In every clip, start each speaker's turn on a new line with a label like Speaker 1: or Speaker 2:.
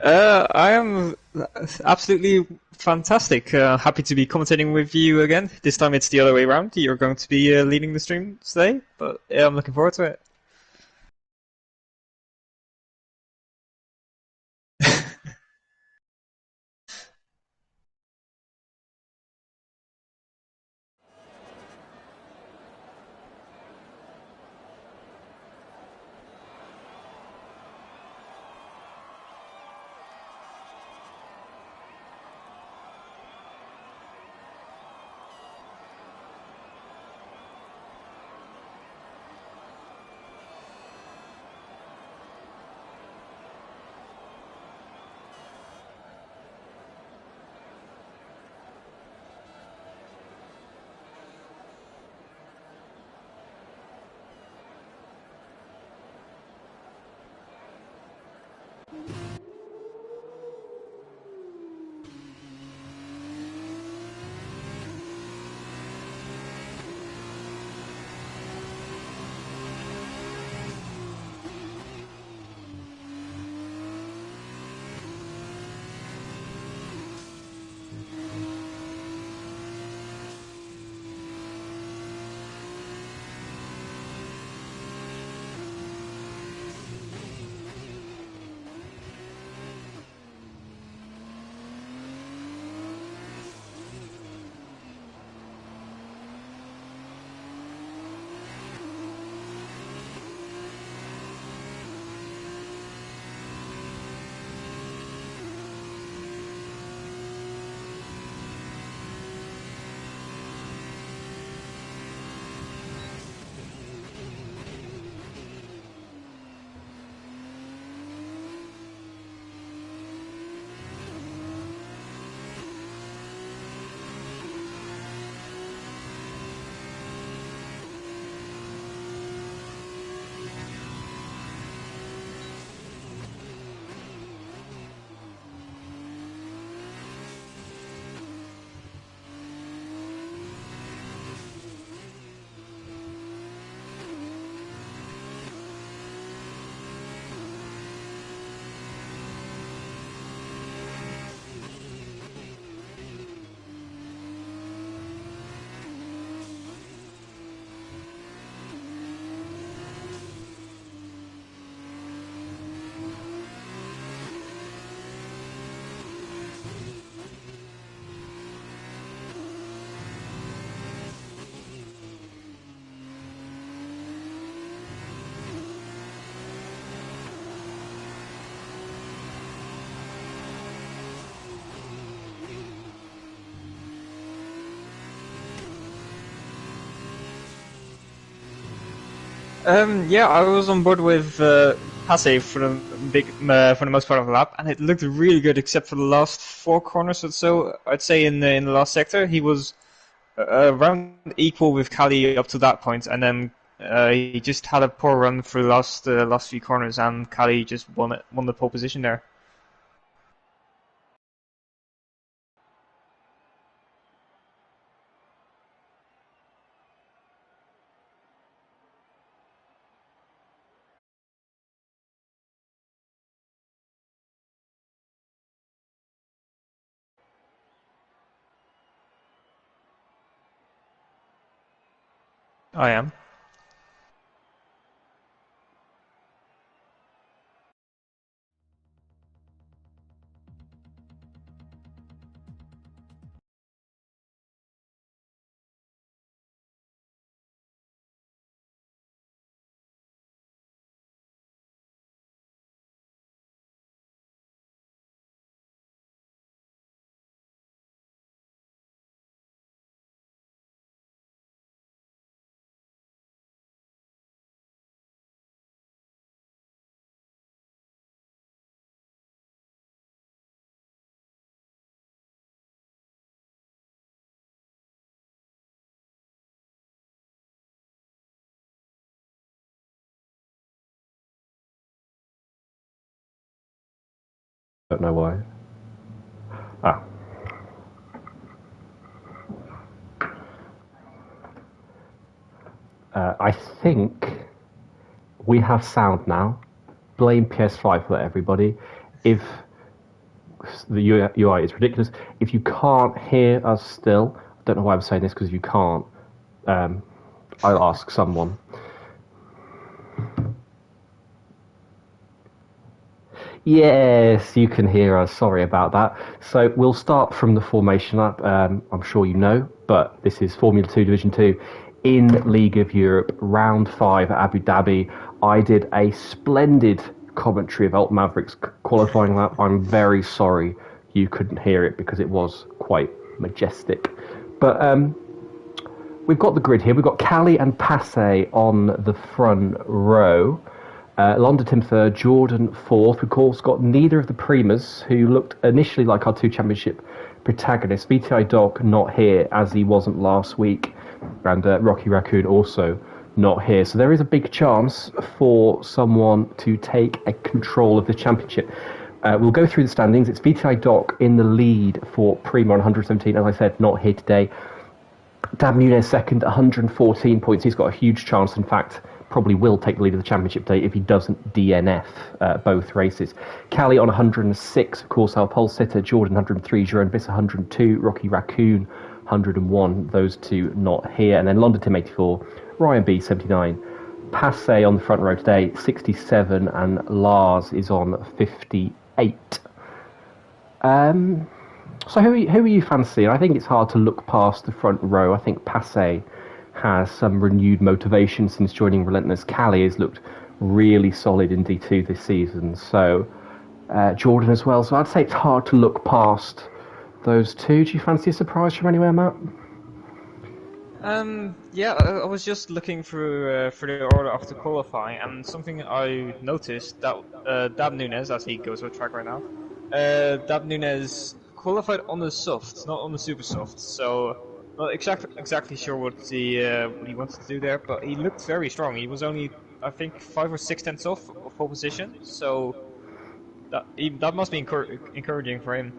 Speaker 1: I am absolutely fantastic. Happy to be commentating with you again. This time it's the other way around. You're going to be leading the stream today, but yeah, I'm looking forward to it. Yeah, I was on board with Passe for the for the most part of the lap, and it looked really good except for the last four corners or so. I'd say in the last sector he was around equal with Cali up to that point, and then he just had a poor run for the last few corners, and Cali just won the pole position there. I am.
Speaker 2: Don't know why. Ah, I think we have sound now. Blame PS5 for that, everybody. If the UI is ridiculous, if you can't hear us still, I don't know why I'm saying this because you can't. I'll ask someone. Yes, you can hear us. Sorry about that. So we'll start from the formation up. I'm sure you know, but this is Formula 2 Division 2 in League of Europe, Round 5 at Abu Dhabi. I did a splendid commentary of Elton Mavericks qualifying lap. I'm very sorry you couldn't hear it because it was quite majestic. But we've got the grid here. We've got Cali and Passe on the front row. London Tim third, Jordan fourth. We've of course got neither of the Primas, who looked initially like our two championship protagonists. VTI Doc not here, as he wasn't last week, and Rocky Raccoon also not here. So there is a big chance for someone to take a control of the championship. We'll go through the standings. It's VTI Doc in the lead for Prima on 117, as I said, not here today. Dab Nunez second, 114 points. He's got a huge chance, in fact, probably will take the lead of the championship day if he doesn't DNF both races. Cali on 106, of course, our pole sitter, Jordan 103, Jerome Biss 102, Rocky Raccoon 101, those two not here. And then London Tim 84, Ryan B 79, Passe on the front row today 67, and Lars is on 58. So who are you fancying? I think it's hard to look past the front row. I think Passe has some renewed motivation since joining Relentless. Cali has looked really solid in D2 this season. So Jordan as well. So I'd say it's hard to look past those two. Do you fancy a surprise from anywhere, Matt?
Speaker 1: Yeah, I was just looking through for the order after qualifying, and something I noticed that Dab Nunez, as he goes with track right now, Dab Nunez qualified on the soft, not on the super soft. So not exactly sure what he wanted to do there, but he looked very strong. He was only, I think, 5 or 6 tenths off of pole position, so that must be encouraging for him.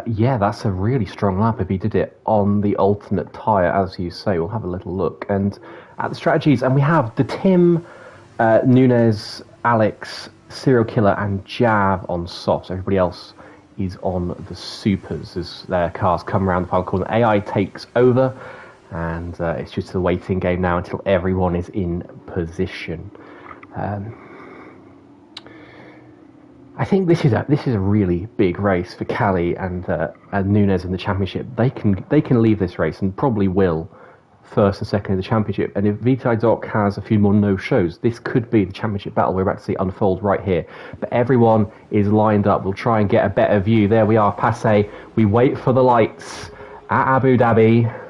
Speaker 2: Yeah, that's a really strong lap if he did it on the alternate tyre, as you say. We'll have a little look and at the strategies, and we have the Tim, Nunez, Alex, Serial Killer, and Jav on softs. Everybody else is on the supers as their cars come around the final corner. AI takes over, and it's just a waiting game now until everyone is in position. I think this is a really big race for Cali and Nunez in the championship. They can leave this race and probably will first and second in the championship. And if VTI Doc has a few more no-shows, this could be the championship battle we're about to see unfold right here. But everyone is lined up. We'll try and get a better view. There we are, Passe. We wait for the lights at Abu Dhabi.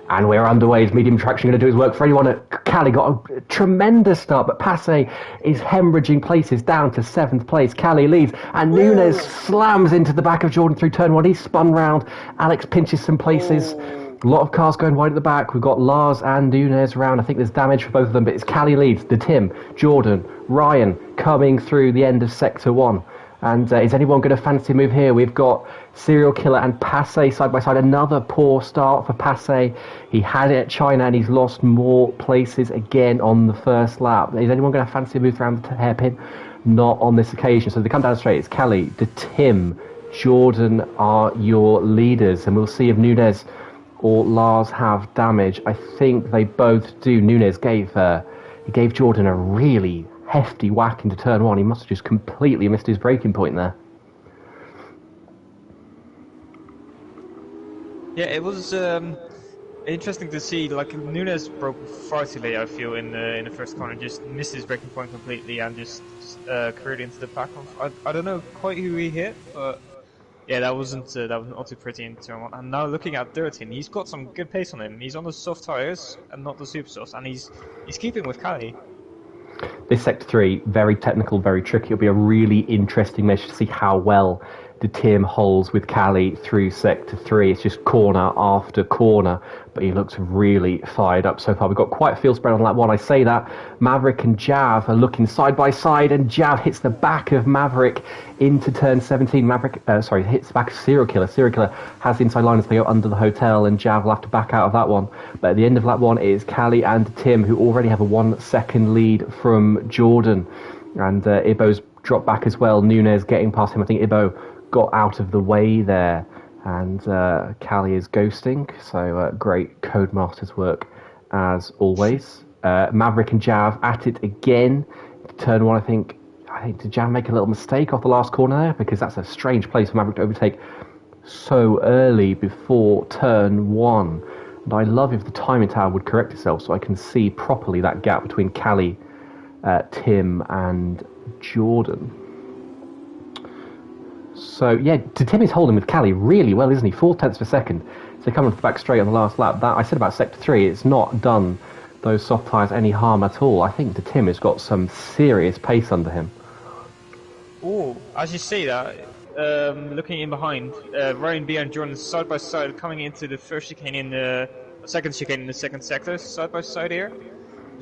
Speaker 2: And we're underway. His medium traction going to do his work for anyone at Cali. Got a tremendous start, but Passe is hemorrhaging places down to 7th place. Cali leads, and Nunez slams into the back of Jordan through turn 1. He's spun round. Alex pinches some places. A lot of cars going wide at the back. We've got Lars and Nunez around. I think there's damage for both of them, but it's Cali leads. The Tim, Jordan, Ryan coming through the end of Sector 1. And is anyone going to fancy a move here? We've got Serial Killer and Passe side by side. Another poor start for Passe. He had it at China and he's lost more places again on the first lap. Is anyone going to fancy a move around the hairpin? Not on this occasion. So they come down straight. It's Kelly, the Tim, Jordan are your leaders. And we'll see if Nunez or Lars have damage. I think they both do. Nunez gave Jordan a really hefty whack into turn 1. He must have just completely missed his braking point there.
Speaker 1: Yeah, it was interesting to see. Like, Nunez broke far too late, I feel, in the first corner. Just missed his braking point completely and just careered into the pack. I don't know quite who he hit, but yeah, that wasn't all too pretty in turn 1. And now looking at 13, he's got some good pace on him. He's on the soft tires and not the super softs, and he's keeping with Cali.
Speaker 2: This Sector 3, very technical, very tricky. It'll be a really interesting measure to see how well the Tim holds with Cali through sector 3. It's just corner after corner, but he looks really fired up so far. We've got quite a field spread on lap 1. I say that. Maverick and Jav are looking side by side, and Jav hits the back of Maverick into turn 17. Maverick, hits the back of Serial Killer. Serial Killer has the inside line as they go under the hotel, and Jav will have to back out of that one. But at the end of lap 1, it is Cali and Tim, who already have a 1 second lead from Jordan. And Ibo's dropped back as well. Nunez getting past him. I think Ibo got out of the way there. And Cali is ghosting. So great Codemasters work as always. Maverick and Jav at it again. Turn 1, I think did Jav make a little mistake off the last corner there? Because that's a strange place for Maverick to overtake so early before turn 1. And I love if the timing tower would correct itself so I can see properly that gap between Cali, Tim and Jordan. So yeah, Tim is holding with Cali really well, isn't he? 4/10 of a second. So coming off the back straight on the last lap. That I said about sector 3, it's not done those soft tyres any harm at all. I think Tim has got some serious pace under him.
Speaker 1: Oh, as you say that, looking in behind, Ryan B and Jordan side by side coming into the first chicane in the second chicane in the second sector, side by side here.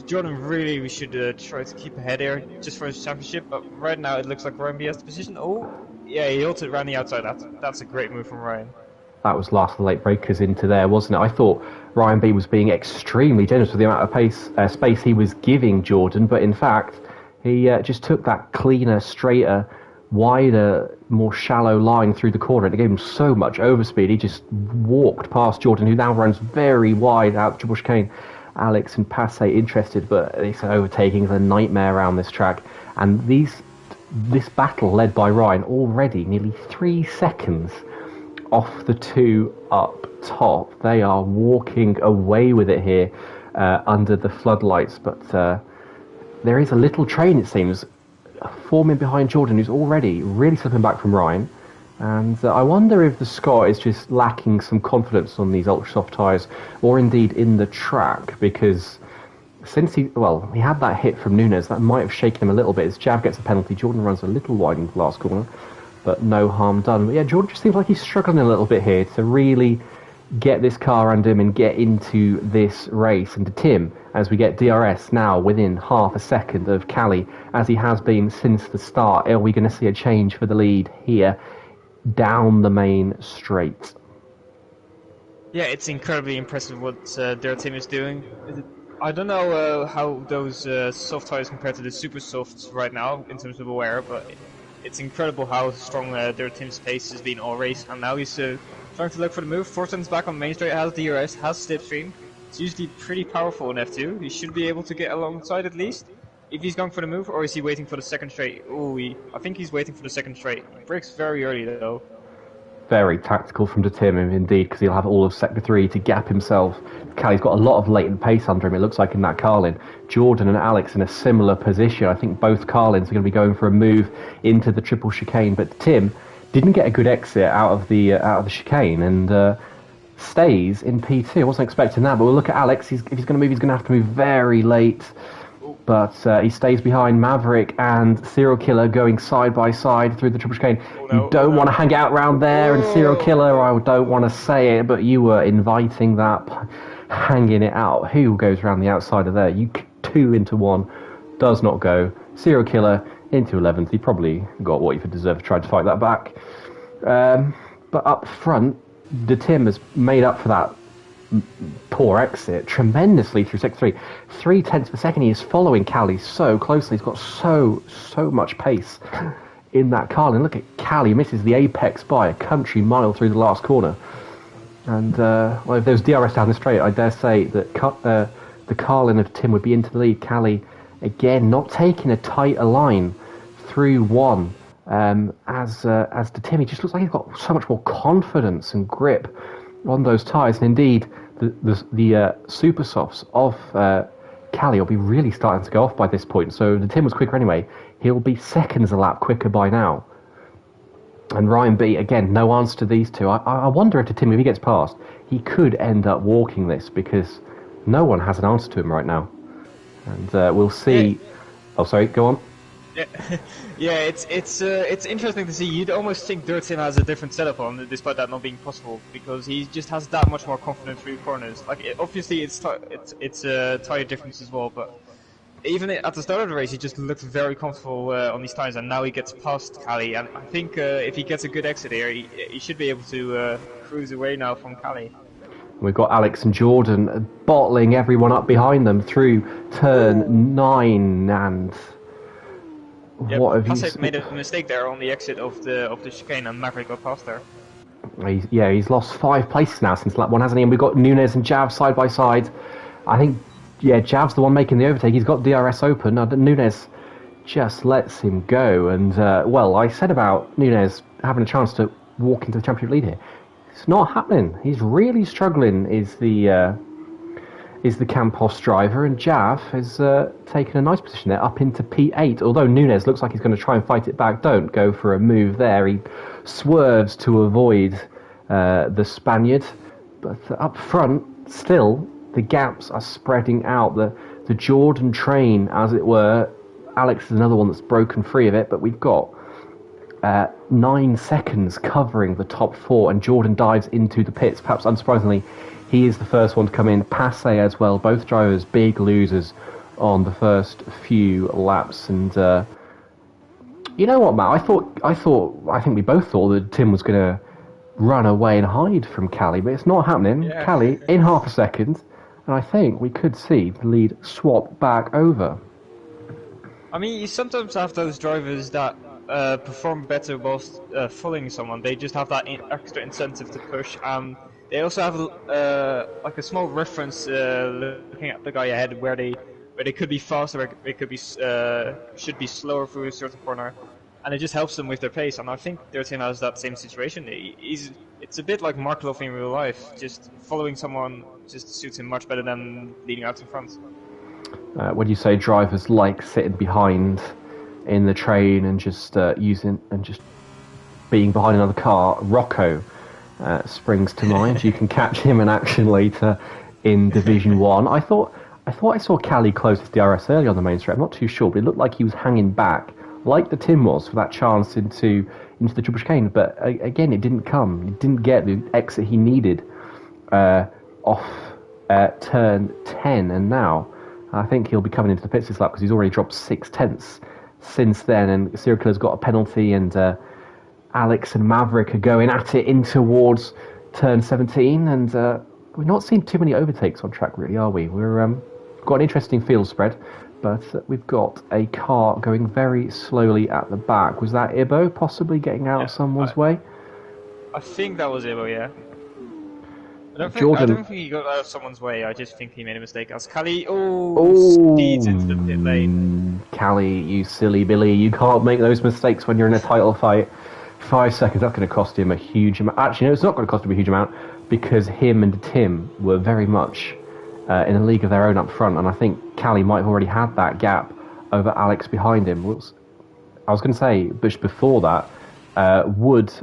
Speaker 1: Jordan really, we should try to keep ahead here just for his championship, but right now it looks like Ryan B has the position. Oh, yeah, he ulted around the outside. That's a great move from Ryan. That
Speaker 2: was last of the late breakers into there, wasn't it? I thought Ryan B was being extremely generous with the amount of space he was giving Jordan, but in fact, he just took that cleaner, straighter, wider, more shallow line through the corner, and it gave him so much overspeed. He just walked past Jordan, who now runs very wide out the triple chicane. Alex and Passe interested, but this overtaking is a nightmare around this track. And this battle led by Ryan already nearly 3 seconds off the two up top. They are walking away with it here under the floodlights, but there is a little train, it seems, forming behind Jordan, who's already really slipping back from Ryan. And I wonder if the Scot is just lacking some confidence on these ultra soft tyres, or indeed in the track, because since he had that hit from Nunez, that might have shaken him a little bit. As Jav gets a penalty, Jordan runs a little wide in the last corner, but no harm done. But yeah, Jordan just seems like he's struggling a little bit here to really get this car under him and get into this race. And to Tim, as we get DRS now within half a second of Cali, as he has been since the start, are we going to see a change for the lead here down the main straight?
Speaker 1: Yeah, it's incredibly impressive what their team is doing. I don't know how those soft tires compare to the super softs right now in terms of wear, but it's incredible how strong their team's pace has been all race. And now he's trying to look for the move. Fortune's back on main straight, has DRS, has slipstream. It's usually pretty powerful in F2. He should be able to get alongside at least. If he's going for the move, or is he waiting for the second straight? Oh, I think he's waiting for the second straight. He brakes very early though.
Speaker 2: Very tactical from Tim, indeed, because he'll have all of sector 3 to gap himself. Cali's got a lot of latent pace under him, it looks like, in that Carlin. Jordan and Alex in a similar position. I think both Carlins are going to be going for a move into the triple chicane, but Tim didn't get a good exit out of the chicane and stays in P2. I wasn't expecting that, but we'll look at Alex. If he's going to move, he's going to have to move very late. But he stays behind Maverick and Serial Killer going side by side through the triple chicane. You don't want to hang out around there, and Serial Killer, I don't want to say it, but you were inviting that, hanging it out. Who goes around the outside of there? You 2 into 1 does not go. Serial Killer into 11th. He probably got what he deserved, tried to fight that back. But up front, Tim has made up for that poor exit tremendously through sector 3. 3/10 of a second. He is following Cali so closely. He's got so much pace in that Carlin. Look at Cali, misses the apex by a country mile through the last corner. And if there was DRS down the straight, I dare say that the Carlin of Tim would be into the lead. Cali again not taking a tighter line through 1. As to Tim, he just looks like he's got so much more confidence and grip on those tyres, and indeed the super softs of Cali will be really starting to go off by this point. So the Tim was quicker anyway. He'll be seconds a lap quicker by now. And Ryan B, again, no answer to these two. I wonder if Tim, if he gets past, he could end up walking this, because no one has an answer to him right now. And we'll see. Oh, sorry, go on.
Speaker 1: Yeah, yeah, it's interesting to see. You'd almost think Dirtin has a different setup on, despite that not being possible, because he just has that much more confidence through corners. Like, obviously, it's tire difference as well, but even at the start of the race, he just looked very comfortable on these tires, and now he gets past Cali, and I think if he gets a good exit here, he should be able to cruise away now from Cali.
Speaker 2: We've got Alex and Jordan bottling everyone up behind them through turn 9, and
Speaker 1: Yeah,
Speaker 2: what have you
Speaker 1: Pasek
Speaker 2: seen?
Speaker 1: made a mistake there on the exit of the chicane, and Maverick got past there.
Speaker 2: He's lost 5 places now since lap 1, hasn't he? And we've got Nunes and Jav side by side. I think, Jav's the one making the overtake. He's got DRS open. Nunes just lets him go. And, I said about Nunes having a chance to walk into the championship lead here. It's not happening. He's really struggling, is the Campos driver, and Jav has taken a nice position there up into P8, although Nunes looks like he's going to try and fight it back. Don't go for a move there. He swerves to avoid the Spaniard, but up front, still, the gaps are spreading out. The Jordan train, as it were. Alex is another one that's broken free of it, but we've got 9 seconds covering the top 4, and Jordan dives into the pits. Perhaps unsurprisingly, he is the first one to come in. Passe as well. Both drivers big losers on the first few laps. And you know what, Matt? I think we both thought that Tim was going to run away and hide from Cali, but it's not happening.
Speaker 1: Yeah.
Speaker 2: Cali in half a second, and I think we could see the lead swap back over.
Speaker 1: I mean, you sometimes have those drivers that perform better whilst following someone. They just have that extra incentive to push. They also have like a small reference looking at the guy ahead, where they could be faster, or they could be should be slower through a certain corner, and it just helps them with their pace. And I think Dirtin has that same situation. It's a bit like Markelov in real life. Just following someone just suits him much better than leading out in front.
Speaker 2: When you say drivers like sitting behind in the train and just being behind another car, Rocco springs to mind. You can catch him in action later in Division 1. I thought I saw Cali close his DRS early on the main straight. I'm not too sure, but it looked like he was hanging back, like the Tim was, for that chance into the triple chicane. But again, it didn't come. He didn't get the exit he needed off turn 10, and now I think he'll be coming into the pits this lap because he's already dropped 6/10 since then, and Serial Killer's got a penalty, and Alex and Maverick are going at it in towards turn 17, and we're not seeing too many overtakes on track, really, are we? We've got an interesting field spread, but we've got a car going very slowly at the back. Was that Ibo possibly getting out of someone's way?
Speaker 1: I think that was Ibo, yeah. I
Speaker 2: Jordan.
Speaker 1: don't think he got out of someone's way. I just think he made a mistake. As Cali, speeds into the pit lane.
Speaker 2: Cali, you silly Billy, you can't make those mistakes when you're in a title fight. 5 seconds, that's going to cost him a huge amount. Actually, no, it's not going to cost him a huge amount, because him and Tim were very much in a league of their own up front, and I think Cali might have already had that gap over Alex behind him. I was going to say, but before that, would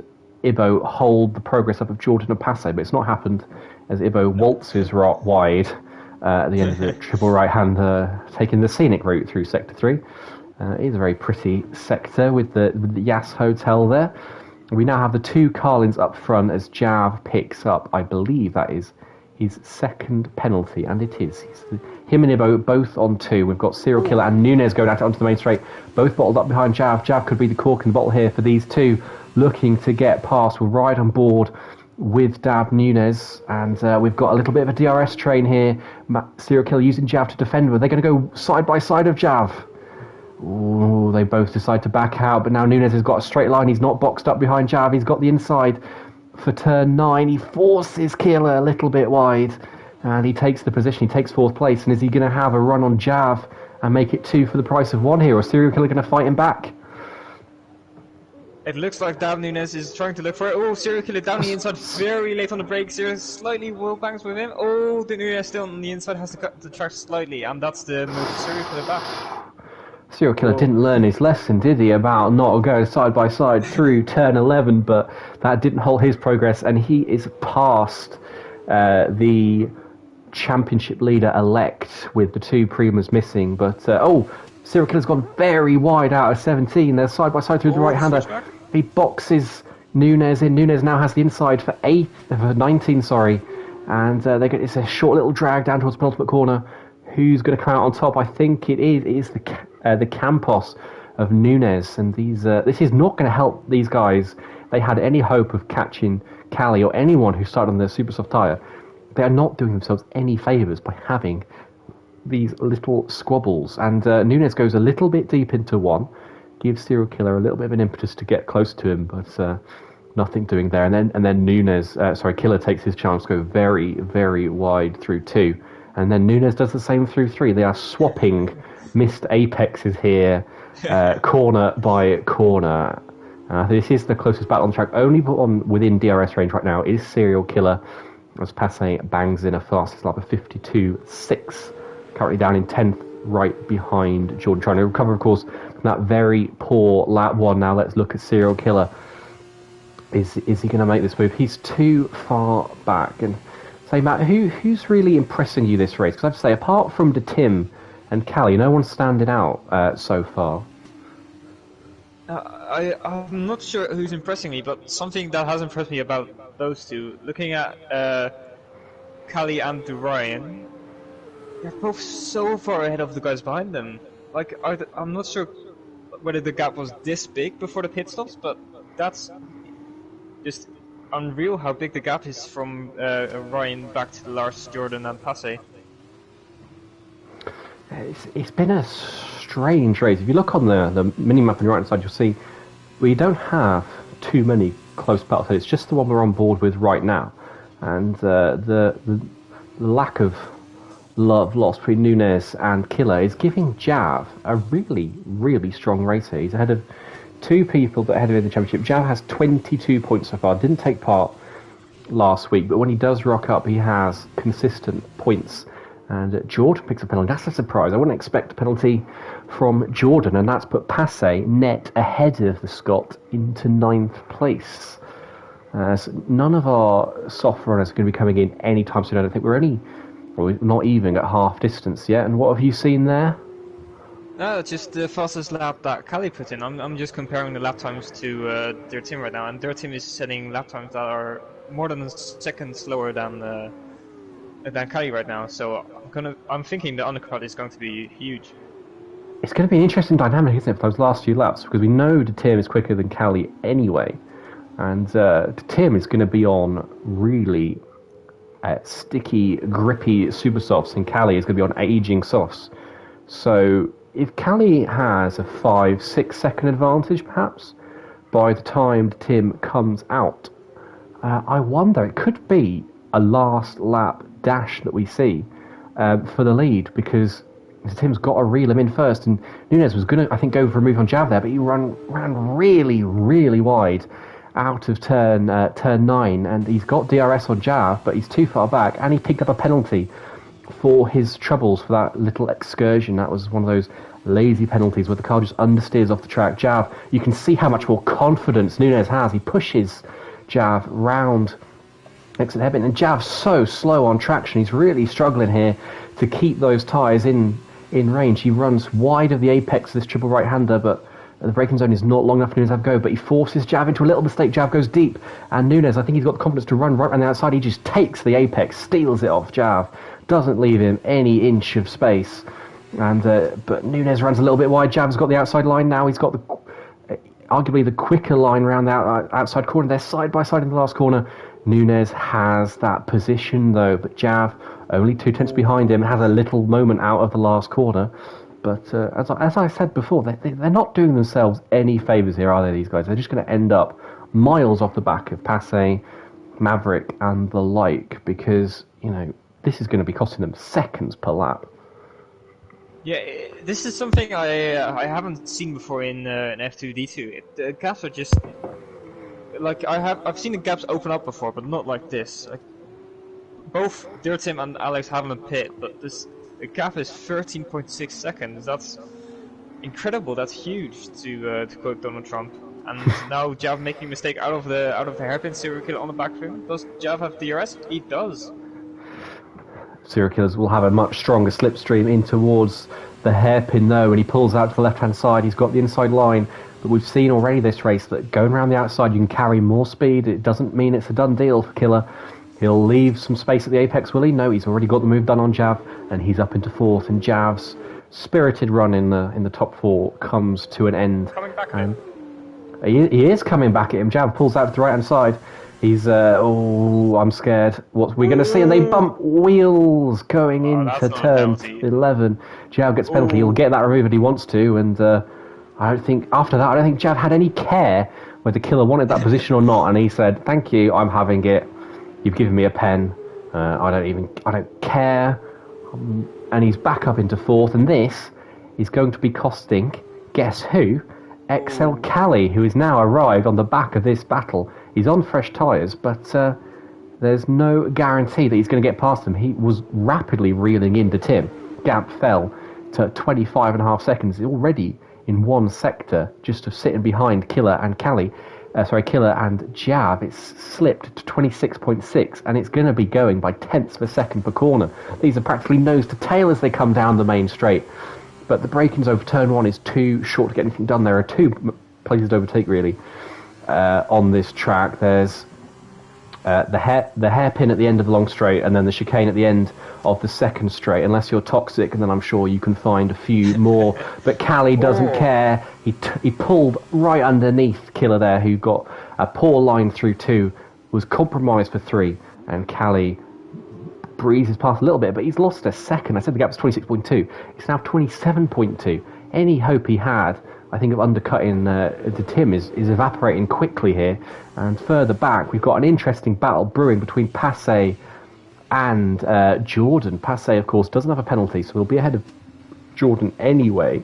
Speaker 2: Ibo hold the progress up of Jordan and Passe, but it's not happened, as Ibo waltzes wide at the end of the triple right-hander, taking the scenic route through Sector 3. It is a very pretty sector with the Yas Hotel there. We now have the 2 Carlins up front as Jav picks up, I believe that is his second penalty, and it is. Him and Ibo both on 2. We've got Serial Killer and Nunes going at it onto the main straight, both bottled up behind Jav. Jav could be the cork in the bottle here for these two, looking to get past. We're right on board with Dab Nunes, and we've got a little bit of a DRS train here. Serial Killer using Jav to defend with. They're going to go side by side of Jav. Ooh, they both decide to back out, but now Nunes has got a straight line. He's not boxed up behind Jav. He's got the inside for turn 9. He forces Killer a little bit wide, and he takes the position. He takes 4th place, and is he going to have a run on Jav and make it 2 for the price of 1 here, or is Serial Killer going to fight him back?
Speaker 1: It looks like Dab Nunes is trying to look for it. Oh, Serial Killer down the inside, very late on the brakes. Slightly wheel bangs with him. Oh, the Nunes still on the inside, has to cut the track slightly, and that's the move. Serial Killer back.
Speaker 2: Serial Killer didn't learn his lesson, did he, about not going side by side through turn 11, but that didn't halt his progress, and he is past the championship leader elect with the 2 Primas missing. But Serial Killer's gone very wide out of 17. They're side by side through the right-hander.
Speaker 1: Switchback.
Speaker 2: He boxes Nunes in. Nunes now has the inside for 19, sorry. And it's a short little drag down towards the penultimate corner. Who's going to come out on top? I think it is the Campos of Nunes. And this is not going to help these guys. They had any hope of catching Cali or anyone who started on their super soft tyre. They are not doing themselves any favours by having these little squabbles. And Nunes goes a little bit deep into one, gives Serial Killer a little bit of an impetus to get close to him, but nothing doing there. And then Killer takes his chance to go very, very wide through 2. And then Nunes does the same through 3. They are swapping missed apexes here, corner by corner. This is the closest battle on the track. Only put on within DRS range right now is Serial Killer, as Passe bangs in a fastest lap of 52.6. Currently down in 10th, right behind Jordan, trying to recover, of course, from that very poor lap 1. Now let's look at Serial Killer. Is he going to make this move? He's too far back. And say, Matt, who's really impressing you this race? Because I have to say, apart from the Tim and Cali, no one's standing out so far.
Speaker 1: I'm not sure who's impressing me, but something that has impressed me about those two, looking at Cali and Ryan, they're both so far ahead of the guys behind them. Like, I'm not sure whether the gap was this big before the pit stops, but that's just unreal how big the gap is from Ryan back to Lars, Jordan and Passe.
Speaker 2: It's been a strange race. If you look on the mini-map on your right-hand side, you'll see we don't have too many close battles. It's just the one we're on board with right now. And the lack of love lost between Nunes and Killer is giving Jav a really, really strong race here. He's ahead of 2 people that are ahead of him in the championship. Jav has 22 points so far. Didn't take part last week, but when he does rock up, he has consistent points. And Jordan picks a penalty. That's a surprise. I wouldn't expect a penalty from Jordan, and that's put Passe net ahead of the Scot into 9th place. So none of our soft runners are going to be coming in anytime soon. I don't think we're not even at half distance yet. And what have you seen there?
Speaker 1: No, it's just the fastest lap that Cali put in. I'm just comparing the lap times to their team right now, and their team is setting lap times that are more than a second slower than Cali right now. So I'm thinking the undercut is going to be huge.
Speaker 2: It's going to be an interesting dynamic, isn't it, for those last few laps? Because we know the Tim is quicker than Cali anyway, and the Tim is going to be on really sticky, grippy super softs, and Cali is going to be on aging softs. So if Cali has a 5-6 second advantage, perhaps, by the time the Tim comes out, I wonder, it could be a last lap dash that we see for the lead, because Tim's got to reel him in first, and Nunes was going to, I think, go for a move on Jav there, but he ran really, really wide out of turn 9, and he's got DRS on Jav, but he's too far back, and he picked up a penalty for his troubles for that little excursion. That was one of those lazy penalties where the car just understeers off the track. Jav, you can see how much more confidence Nunes has. He pushes Jav round exit hairpin, and Jav's so slow on traction. He's really struggling here to keep those tyres in range. He runs wide of the apex of this triple right-hander, but the braking zone is not long enough for Nunes to have a go, but he forces Jav into a little mistake. Jav goes deep, and Nunes, I think he's got the confidence to run right around the outside. He just takes the apex, steals it off Jav, doesn't leave him any inch of space. And but Nunes runs a little bit wide. Jav's got the outside line now. He's got arguably the quicker line around the outside corner. They're side by side in the last corner. Nunes has that position though, but Jav only 2/10 behind him, has a little moment out of the last corner. But as I said before, they're not doing themselves any favours here, are they, these guys? They're just going to end up miles off the back of Passe, Maverick and the like, because, this is going to be costing them seconds per lap.
Speaker 1: Yeah, this is something I haven't seen before in F2D2. The gaps are just like I've seen the gaps open up before, but not like this. Like, both Dirtim and Alex have a pit, but the gap is 13.6 seconds. That's incredible. That's huge, to quote Donald Trump. And now Jav making a mistake out of the hairpin, Serial Killer on the back of him. Does Jav have DRS? He does.
Speaker 2: Serial Killers will have a much stronger slipstream in towards the hairpin though, and he pulls out to the left-hand side. He's got the inside line, but we've seen already this race that going around the outside you can carry more speed. It doesn't mean it's a done deal for Killer. He'll leave some space at the apex, will he? No, he's already got the move done on Jav, and he's up into fourth, and Jav's spirited run in the top four comes to an end.
Speaker 1: Coming back at him.
Speaker 2: He is coming back at him. Jav pulls out to the right-hand side. He's, I'm scared. What we're going to see, and they bump wheels going into turn 11. Jav gets penalty. He'll get that removed if he wants to, and I don't think Jav had any care whether Killer wanted that position or not, and he said, "Thank you, I'm having it. You've given me a pen. I don't care." And he's back up into fourth, and this is going to be costing, guess who? XL Cali, who has now arrived on the back of this battle. He's on fresh tyres, but there's no guarantee that he's going to get past him. He was rapidly reeling into Tim. Gap fell to 25.5 seconds already in one sector, just of sitting behind Killer and Killer and Jav. It's slipped to 26.6, and it's going to be going by tenths of a second per corner. These are practically nose to tail as they come down the main straight. But the break-ins over turn one is too short to get anything done. There are two places to overtake, really, on this track. There's the hairpin at the end of the long straight, and then the chicane at the end of the second straight. Unless you're toxic, and then I'm sure you can find a few more. But Cali doesn't care. He pulled right underneath Killer there, who got a poor line through two, was compromised for three, and Cali breezes past a little bit, but he's lost a second. I said the gap was 26.2. It's now 27.2. Any hope he had, I think, of undercutting the Tim is evaporating quickly here. And further back, we've got an interesting battle brewing between Passe and Jordan. Passe, of course, doesn't have a penalty, so he'll be ahead of Jordan anyway.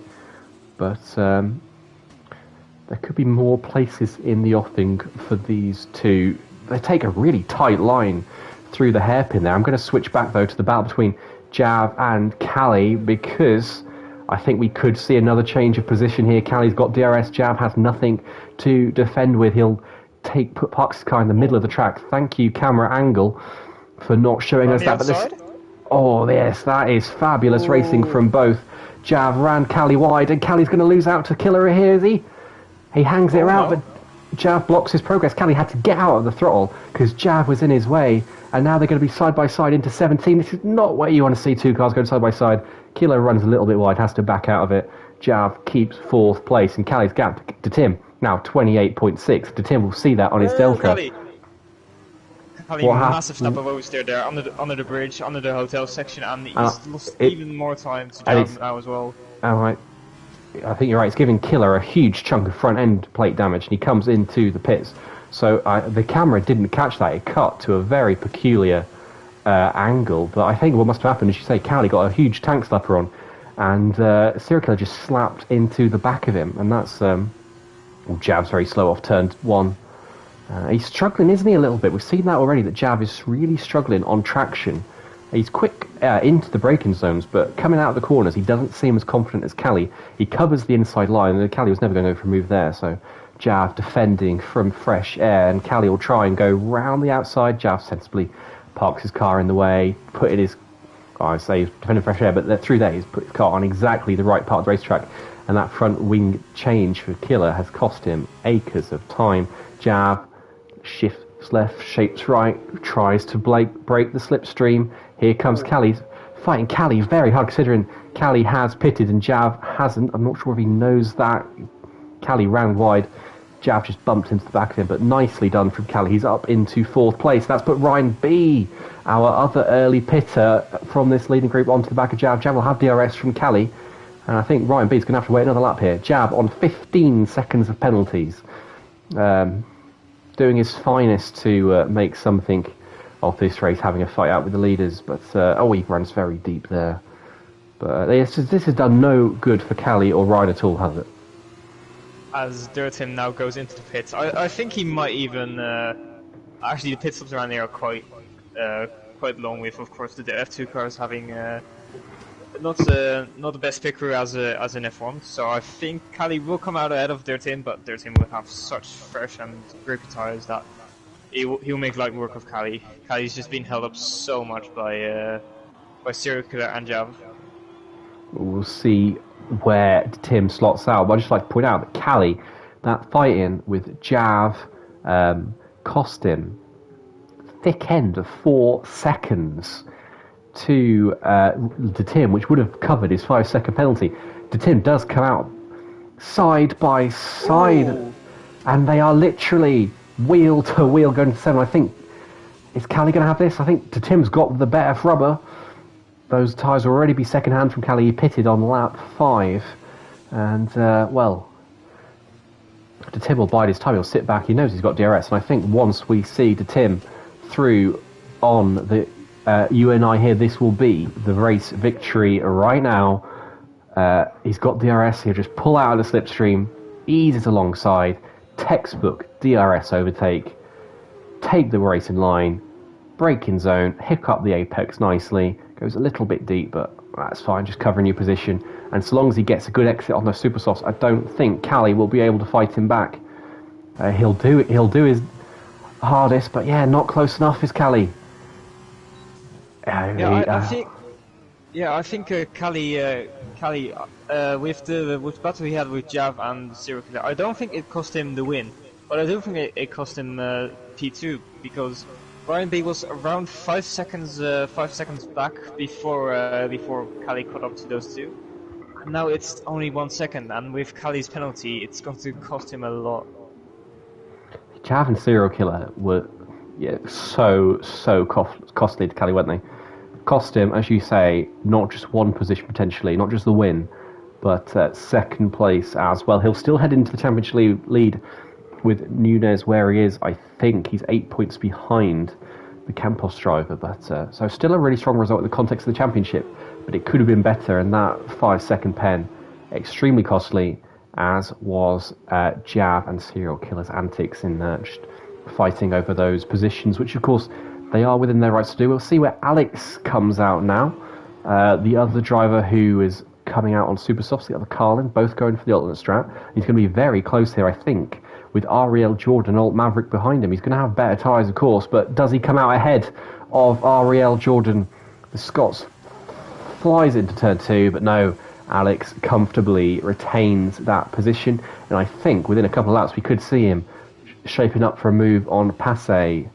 Speaker 2: But there could be more places in the offing for these two. They take a really tight line through the hairpin there. I'm going to switch back, though, to the battle between Jav and Cali, because I think we could see another change of position here. Cali's got DRS. Jav has nothing to defend with. He'll put Parks' car in the middle of the track. Thank you, camera angle, for not showing us that. But oh, yes, that is fabulous racing from both. Jav ran Cali wide, and Cali's going to lose out to Killer here, is he? He hangs it around, but Jav blocks his progress. Cali had to get out of the throttle because Jav was in his way, and now they're going to be side by side into 17. This is not where you want to see two cars going side by side. Killer runs a little bit wide, has to back out of it. Jav keeps fourth place, and Cali's gap to Tim now 28.6. To Tim, we'll see that on his Delta.
Speaker 1: Cali, massive step of oversteer there under the bridge, under the hotel section, and he's lost even more time to Jav now as well.
Speaker 2: All right. I think you're right. It's giving Killer a huge chunk of front end plate damage, and he comes into the pits. So the camera didn't catch that. It cut to a very peculiar angle. But I think what must have happened, as you say, Cali got a huge tank slapper on, and Serial Killer just slapped into the back of him. And that's Jav's very slow off turn one. He's struggling, isn't he, a little bit? We've seen that already, that Jav is really struggling on traction. He's quick into the braking zones, but coming out of the corners, he doesn't seem as confident as Cali. He covers the inside line, and Cali was never going to go for a move there, so Jav defending from fresh air, and Cali will try and go round the outside. Jav sensibly parks his car in the way, putting his, I say defending fresh air, but through there he's put his car on exactly the right part of the racetrack, and that front wing change for Killer has cost him acres of time. Jav shifts left, shapes right, tries to break the slipstream. Here comes Cali, fighting Cali very hard, considering Cali has pitted and Jav hasn't. I'm not sure if he knows that. Cali ran wide. Jav just bumped into the back of him, but nicely done from Cali. He's up into fourth place. That's put Ryan B, our other early pitter from this leading group, onto the back of Jav. Jav will have DRS from Cali, and I think Ryan B is going to have to wait another lap here. Jav on 15 seconds of penalties. Doing his finest to make something of this race, having a fight out with the leaders, but he runs very deep there. But this has done no good for Cali or Ryan at all, has it?
Speaker 1: As Dirtim now goes into the pits, I think he might even actually the pit stops around there are quite long, with of course the F2 cars having not the best pit crew as an F1. So I think Cali will come out ahead of Dirtim, but Dirtim will have such fresh and grippy tires that he'll make light work of Cali. Cali's just been held up so much by by Serial Killer and Jav.
Speaker 2: We'll see where Tim slots out. But I'd just like to point out that Cali, that fight-in with Jav, cost him thick end of 4 seconds to Tim, which would have covered his 5-second penalty. Tim does come out side by side, and they are literally wheel to wheel going to 7. I think, is Cali going to have this? I think Tim's got the better rubber. Those tyres will already be second hand from Cali. He pitted on lap 5, and Tim will bide his time. He'll sit back. He knows he's got DRS, and I think once we see Tim through on the UNI here, this will be the race victory right now. He's got DRS. He'll just pull out of the slipstream, ease it alongside, textbook DRS overtake, take the race in line, brake in zone, hook up the apex nicely, goes a little bit deep, but that's fine, just covering your position. And so long as he gets a good exit on the super softs, I don't think Cali will be able to fight him back. He'll do his hardest, but yeah, not close enough is Cali.
Speaker 1: I think Cali with the battle he had with Jav and Serial Killer, I don't think it cost him the win, but I do think it cost him P2, because Ryan B was around 5 seconds back before Cali caught up to those two. And now it's only 1 second, and with Cali's penalty, it's going to cost him a lot.
Speaker 2: Jav and Serial Killer were so costly to Cali, weren't they? Cost him, as you say, not just one position potentially, not just the win, but second place as well. He'll still head into the championship lead with Nunez where he is. I think he's 8 points behind the Campos driver, but so still a really strong result in the context of the championship, but it could have been better, and that 5-second pen, extremely costly, as was Jav and Serial Killer's antics in just fighting over those positions, which of course they are within their rights to do. We'll see where Alex comes out now. The other driver who is coming out on super softs, the other Carlin, both going for the alternate strat. He's going to be very close here, I think, with Ariel Jordan, Alt Maverick behind him. He's going to have better tyres, of course, but does he come out ahead of Ariel Jordan? The Scots flies into turn 2, but no, Alex comfortably retains that position, and I think within a couple of laps we could see him shaping up for a move on Passe.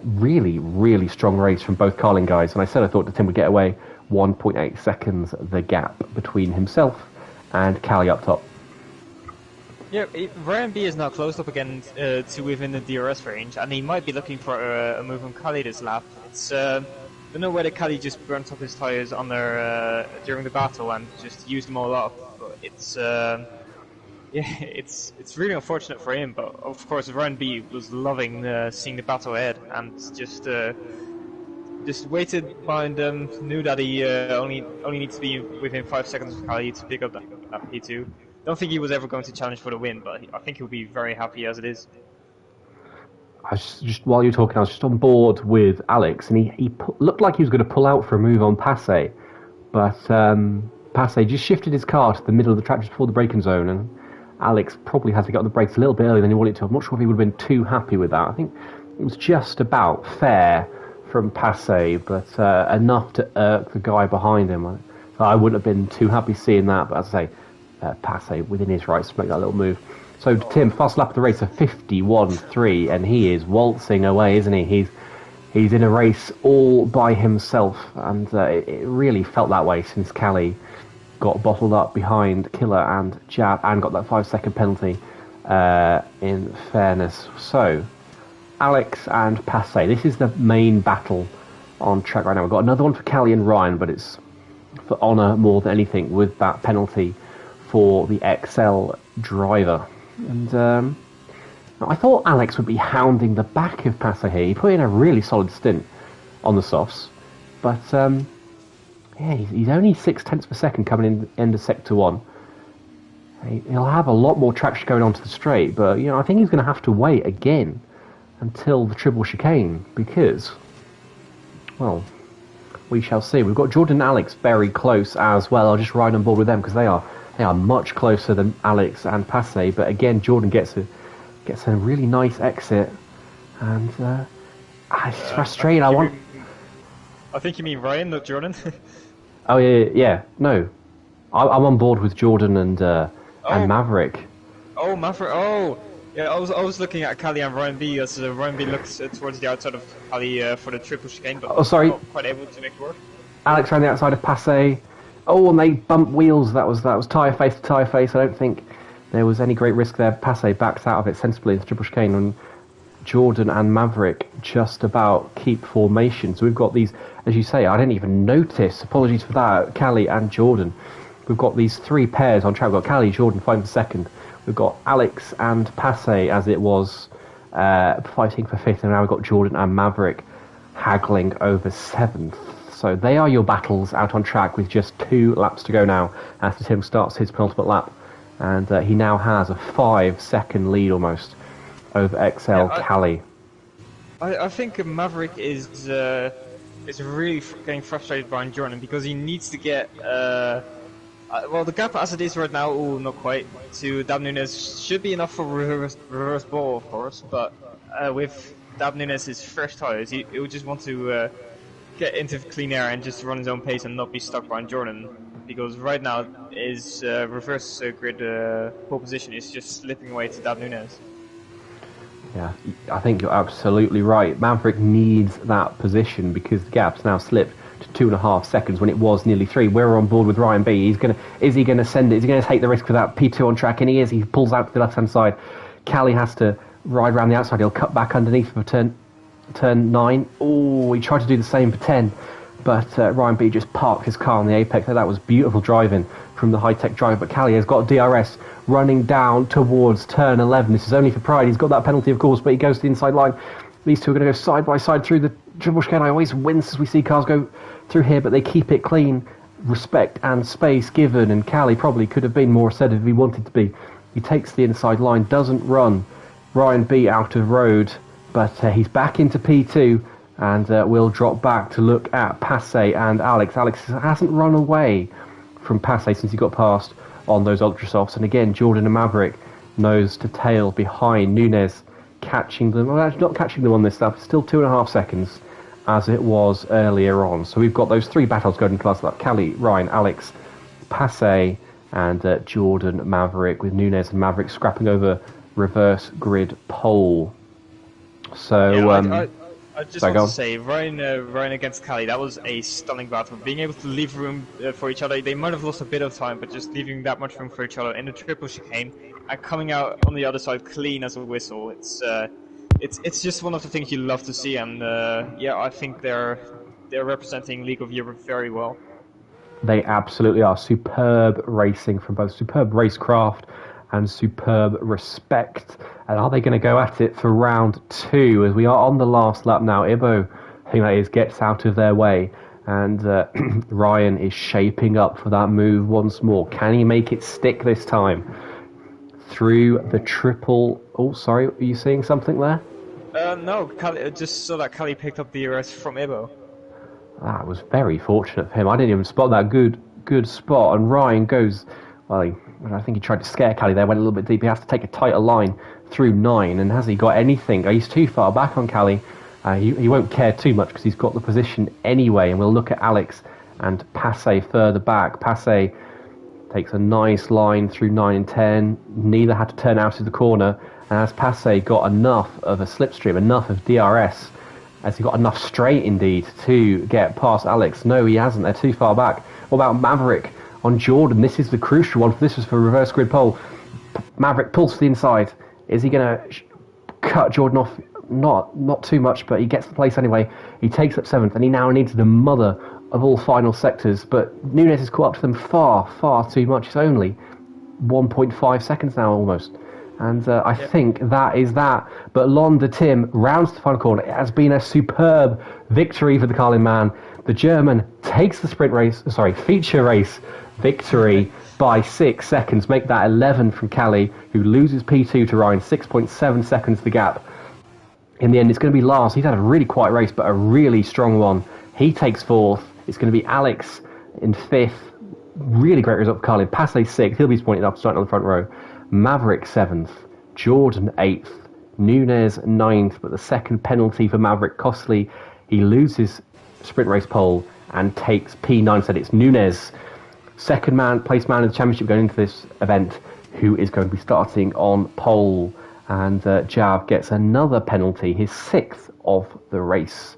Speaker 2: Really strong race from both Carlin guys, and I said I thought that Tim would get away. 1.8 seconds the gap between himself and Cali up top.
Speaker 1: Yeah, Ryan B is now close up again to within the DRS range, and he might be looking for a move on Cali this lap. It's I don't know whether Cali just burnt up his tyres on there during the battle and just used them all up, but it's it's really unfortunate for him. But of course, Ryan B was loving seeing the battle ahead, and just waited behind them, knew that he only needs to be within 5 seconds of Cali to pick up that P2. Don't think he was ever going to challenge for the win, but I think he'll be very happy as it is.
Speaker 2: I just while you're talking, I was just on board with Alex, and he looked like he was going to pull out for a move on Passe, but Passe just shifted his car to the middle of the track just before the braking zone, and Alex probably had to get on the brakes a little bit earlier than he wanted to. I'm not sure if he would have been too happy with that. I think it was just about fair from Passe, but enough to irk the guy behind him. So I wouldn't have been too happy seeing that, but as I say, Passe within his rights to make that little move. So Tim, fast lap of the race of 51.3, and he is waltzing away, isn't he? He's in a race all by himself, and it really felt that way since Cali got bottled up behind Killer and Jav and got that 5-second penalty, in fairness. So, Alex and Passe, this is the main battle on track right now. We've got another one for Cali and Ryan, but it's for honour more than anything with that penalty for the XL driver. And I thought Alex would be hounding the back of Passe here. He put in a really solid stint on the softs, but yeah, he's only 0.6 per second coming in into sector 1. He'll have a lot more traction going onto the straight, but I think he's going to have to wait again until the triple chicane, because, well, we shall see. We've got Jordan and Alex very close as well. I'll just ride on board with them because they are much closer than Alex and Passe. But again, Jordan gets a really nice exit, and it's frustrating.
Speaker 1: I think you mean Ryan, not Jordan.
Speaker 2: Oh yeah. No, I'm on board with Jordan and
Speaker 1: Oh,
Speaker 2: Maverick.
Speaker 1: oh, Maverick. Oh, yeah. I was looking at Kali and Ryan B as Ryan B looks towards the outside of Kali for the triple chicane, but
Speaker 2: Oh, sorry,
Speaker 1: not quite able to make it work.
Speaker 2: Alex around the outside of Passe. Oh, and they bumped wheels. That was tyre face to tyre face. I don't think there was any great risk there. Passe backs out of it sensibly in the triple chicane, and Jordan and Maverick just about keep formation. So we've got these, as you say, I didn't even notice. Apologies for that, Callie and Jordan. We've got these three pairs on track. We've got Callie, Jordan fighting for second. We've got Alex and Passe as it was fighting for fifth, and now we've got Jordan and Maverick haggling over seventh. So they are your battles out on track with just 2 laps to go now after Tim starts his penultimate lap. And he now has a 5-second lead almost over XL Cali.
Speaker 1: I think Maverick is really getting frustrated by Jordan because he needs to get well, the gap as it is right now, not quite, to Dab Nunes should be enough for reverse ball, of course, but with Dab Nunes' fresh tires, he would just want to get into clean air and just run his own pace and not be stuck by Jordan, because right now his reverse grid pole position is just slipping away to Dab Nunes.
Speaker 2: Yeah, I think you're absolutely right. Maverick needs that position because the gap's now slipped to 2.5 seconds when it was nearly 3. We're on board with Ryan B. Is he gonna send it? Is he gonna take the risk for that P2 on track? And he is. He pulls out to the left-hand side. Callie has to ride around the outside. He'll cut back underneath for turn 9. Oh, he tried to do the same for 10, but Ryan B just parked his car on the apex. That was beautiful driving from the high-tech driver. But Callie has got DRS running down towards turn 11. This is only for pride. He's got that penalty, of course, but he goes to the inside line. These two are going to go side by side through the triple chicane. I always wince as we see cars go through here, but they keep it clean. Respect and space given, and Callie probably could have been more assertive if he wanted to be. He takes the inside line, doesn't run Ryan B out of road, but he's back into P2, and we'll drop back to look at Passe and Alex. Alex hasn't run away from Passe since he got past on those ultra softs, and again Jordan and Maverick nose to tail behind. Nunes catching them, well, actually not catching them on this stuff, still 2.5 seconds as it was earlier on. So we've got those 3 battles going into last lap: Callie, Ryan, Alex, Passe, and Jordan, Maverick, with Nunes and Maverick scrapping over reverse grid pole. So
Speaker 1: yeah, I just want to say, Ryan against Callie, that was a stunning battle. Being able to leave room for each other, they might have lost a bit of time, but just leaving that much room for each other in the triple chicane and coming out on the other side clean as a whistle. It's just one of the things you love to see, and yeah, I think they're representing League of Europe very well.
Speaker 2: They absolutely are. Superb racing from both, superb racecraft and superb respect. And are they going to go at it for round 2 as we are on the last lap now? Ibo, I think that is, gets out of their way, and Ryan is shaping up for that move once more. Can he make it stick this time? Through the triple... Oh, sorry, are you seeing something there?
Speaker 1: No, I just saw that Callie picked up the DRS from Ibo.
Speaker 2: That was very fortunate for him. I didn't even spot that good spot, and Ryan goes... Well, I think he tried to scare Callie there, went a little bit deep. He has to take a tighter line through 9, and has he got anything? He's too far back on Callie. He won't care too much because he's got the position anyway, and we'll look at Alex and Passe further back. Passe takes a nice line through 9 and 10. Neither had to turn out of the corner, and as Passe got enough of a slipstream, enough of DRS, as he got enough straight indeed to get past Alex. No, he hasn't. They're too far back. What about Maverick on Jordan? This is the crucial one. This was for reverse grid pole. Maverick pulls to the inside. Is he going to cut Jordan off? Not too much, but he gets the place anyway. He takes up 7th, and he now needs the mother of all final sectors. But Nunes has caught up to them far too much. It's only 1.5 seconds now almost. And I think that is that. But Londa Tim rounds the final corner. It has been a superb victory for the Carlin man. The German takes the feature race victory by 6 seconds. Make that 11 from Callie, who loses P2 to Ryan. 6.7 seconds the gap. In the end, it's going to be Lars. He's had a really quiet race, but a really strong one. He takes 4th. It's going to be Alex in 5th. Really great result for Carlin. Passe 6th. He'll be pointed up, starting on the front row. Maverick 7th. Jordan 8th. Nunes 9th, but the second penalty for Maverick costly. He loses sprint race pole and takes P9. Said it's Nunes, second place man in the championship going into this event, who is going to be starting on pole. And Jav gets another penalty, his 6th of the race,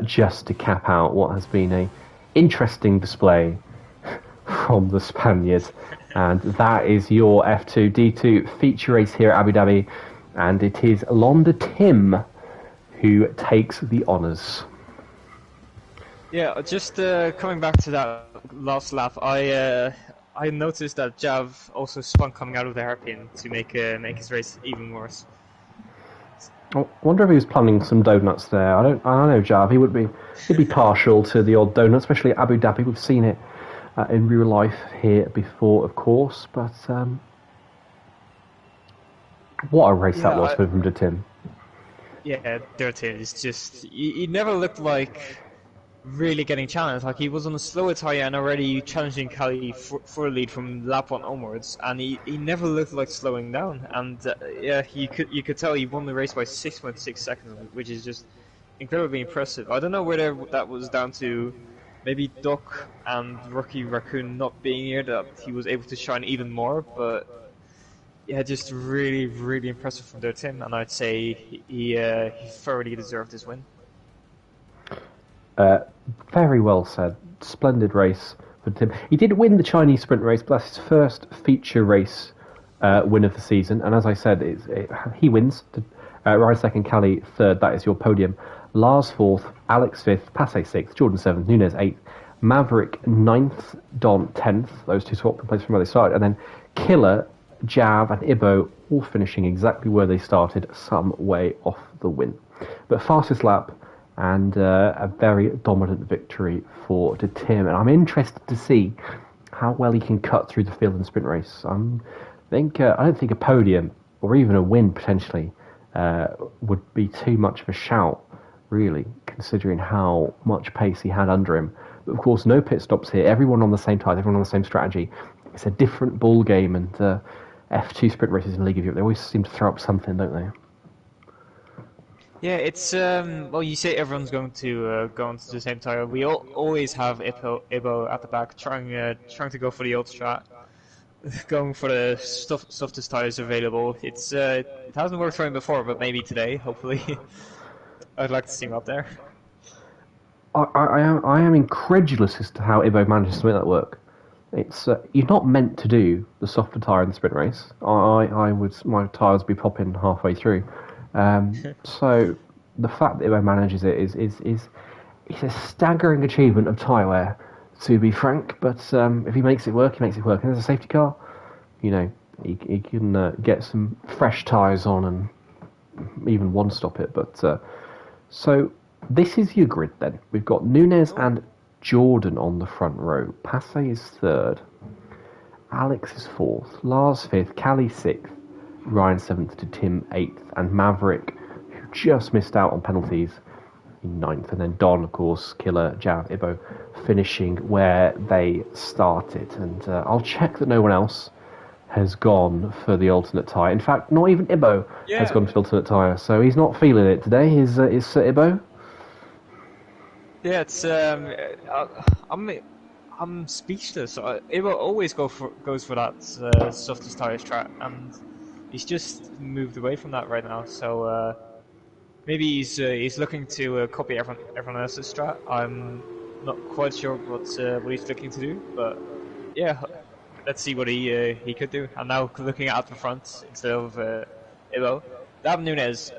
Speaker 2: just to cap out what has been a interesting display from the Spaniards. And that is your F2 D2 feature race here at Abu Dhabi, and it is Londa Tim who takes the honours.
Speaker 1: Yeah, just coming back to that last lap, I noticed that Jav also spun coming out of the hairpin to make his race even worse.
Speaker 2: I wonder if he was planning some donuts there. I don't know, Jav. He'd be partial to the odd donut, especially at Abu Dhabi. We've seen it in real life here before, of course. But what a race that was from Tim.
Speaker 1: Yeah, Dirty is just... He never looked like really getting challenged. Like, he was on a slower tyre and already challenging Cali for a lead from lap 1 onwards, and he never looked like slowing down. And yeah, you could tell he won the race by 6.6 seconds, which is just incredibly impressive. I don't know whether that was down to maybe Doc and Rocky Raccoon not being here, that he was able to shine even more, but yeah, just really, really impressive from their team, and I'd say he thoroughly deserved this win.
Speaker 2: Very well said. Splendid race for Tim. He did win the Chinese sprint race, but that's his first feature race win of the season. And as I said, he wins. Ryan second, Cali third. That is your podium. Lars fourth, Alex fifth, Passe sixth, Jordan seventh, Nunes eighth, Maverick ninth, Don 10th. Those two swapped the place from where they started. And then Killer, Jav, and Ibo all finishing exactly where they started, some way off the win. But fastest lap and a very dominant victory for Tim. And I'm interested to see how well he can cut through the field in the sprint race. I don't think a podium or even a win potentially would be too much of a shout, really, considering how much pace he had under him. But of course, no pit stops here. Everyone on the same tyre, everyone on the same strategy. It's a different ball game, and F2 sprint races in the League of Europe, they always seem to throw up something, don't they?
Speaker 1: Yeah, it's well, you say everyone's going to go onto the same tyre. We always have Ibo at the back trying to go for the old strat, going for the softest tyres available. It hasn't worked for him before, but maybe today, hopefully. I'd like to see him up there.
Speaker 2: I am incredulous as to how Ibo manages to make that work. It's you're not meant to do the softer tyre in the sprint race. My tyres would be popping halfway through. So the fact that Ibo manages it is a staggering achievement of tyre wear, to be frank. But if he makes it work, he makes it work. And there's a safety car, he can get some fresh tyres on and even one stop it. But so this is your grid then. We've got Nunes and Jordan on the front row. Passe is third. Alex is fourth. Lars fifth. Cali sixth. Ryan seventh to Tim eighth. And Maverick, who just missed out on penalties, in ninth. And then Don, of course, Killer, Jav, Ibo, finishing where they started. And I'll check that no one else has gone for the alternate tyre. In fact, not even Ibo has gone for the alternate tyre. So he's not feeling it today, is Sir Ibo?
Speaker 1: Yeah, it's I'm speechless. Ibo always goes for that softest tyre strat, and he's just moved away from that right now. So maybe he's looking to copy everyone else's strat. I'm not quite sure what he's looking to do, but yeah, let's see what he could do. I'm now looking at the front instead of Ibo. Dav Nunes,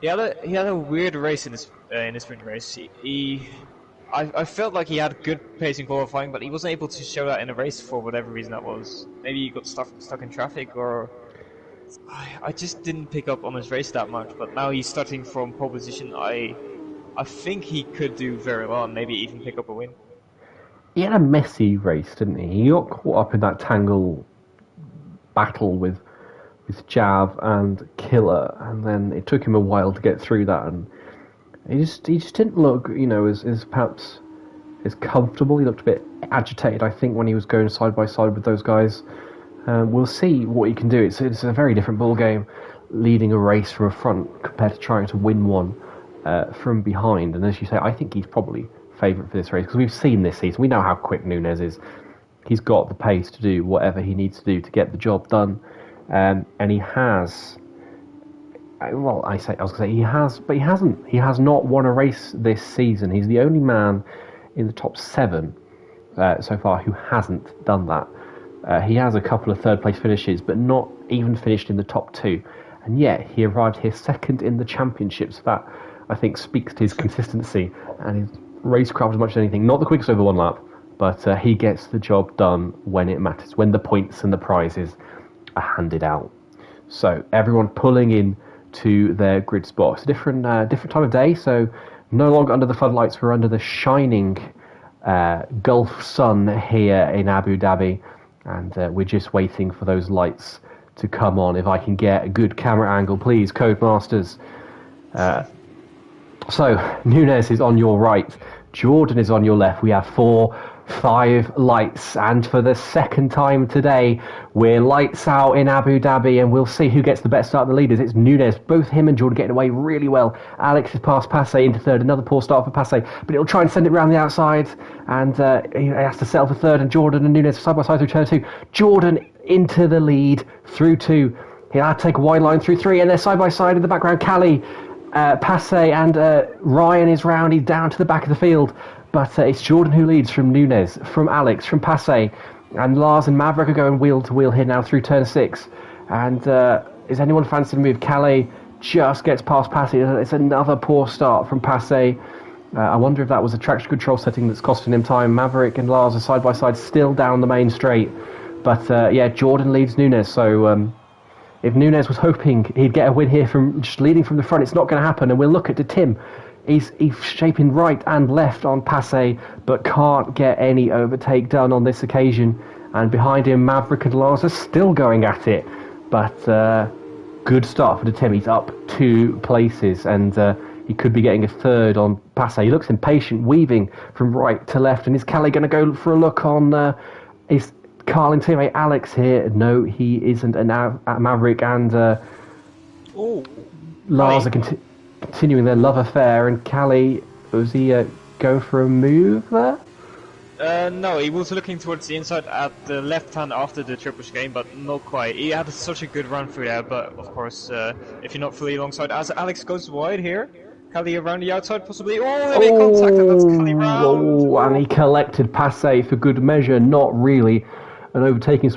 Speaker 1: he had a weird race in the sprint race. I felt like he had good pace in qualifying, but he wasn't able to show that in a race for whatever reason that was. Maybe he got stuck in traffic, or I just didn't pick up on his race that much. But now he's starting from pole position. I think he could do very well and maybe even pick up a win.
Speaker 2: He had a messy race, didn't he? He got caught up in that tangle battle with Jav and Killer, and then it took him a while to get through that, and he just didn't look, as perhaps as comfortable. He looked a bit agitated, I think, when he was going side by side with those guys. We'll see what he can do. It's a very different ball game, leading a race from a front compared to trying to win one from behind. And as you say, I think he's probably favourite for this race because we've seen this season. We know how quick Nunes is. He's got the pace to do whatever he needs to do to get the job done, and he has. Well, I was going to say he has, but he hasn't. He has not won a race this season. He's the only man in the top 7 so far who hasn't done that. He has a couple of third place finishes, but not even finished in the top 2. And yet he arrived here second in the championship. So that, I think, speaks to his consistency and his racecraft as much as anything. Not the quickest over one lap, but he gets the job done when it matters, when the points and the prizes are handed out. So everyone pulling in to their grid spot. It's a different time of day, so no longer under the floodlights. We're under the shining Gulf sun here in Abu Dhabi, and we're just waiting for those lights to come on. If I can get a good camera angle, please, Codemasters. So Nunes is on your right, Jordan is on your left. We have 5 lights, and for the second time today we're lights out in Abu Dhabi, and we'll see who gets the best start of the leaders. It's Nunes. Both him and Jordan getting away really well. Alex has passed Passe into third. Another poor start for Passe, but he'll try and send it around the outside, and he has to settle for third, and Jordan and Nunes side by side through turn 2. Jordan into the lead through 2. He'll have to take a wide line through 3, and they're side by side in the background. Callie, Passe and Ryan is round. He's down to the back of the field. But it's Jordan who leads from Nunes, from Alex, from Passe, and Lars and Maverick are going wheel to wheel here now through turn 6. And is anyone fancying the move? Calais just gets past Passe. It's another poor start from Passe. I wonder if that was a traction control setting that's costing him time. Maverick and Lars are side by side, still down the main straight. But Jordan leads Nunes. So if Nunes was hoping he'd get a win here from just leading from the front, it's not going to happen. And we'll look at Tim. He's shaping right and left on Passe, but can't get any overtake done on this occasion. And behind him, Maverick and Lars are still going at it. But good start for Tim. He's up 2 places, and he could be getting a third on Passe. He looks impatient, weaving from right to left. And is Calais going to go for a look on is Carlin teammate Alex here? No, he isn't. And now Maverick and Lars are continuing their love affair, and Callie, was he going for a move there?
Speaker 1: No, he was looking towards the inside at the left hand after the triple chicane, but not quite. He had such a good run through there, but of course, if you're not fully alongside, as Alex goes wide here, Callie around the outside possibly. Oh, they make contact, and that's Callie round.
Speaker 2: Oh, and he collected Passe for good measure. Not really an overtaking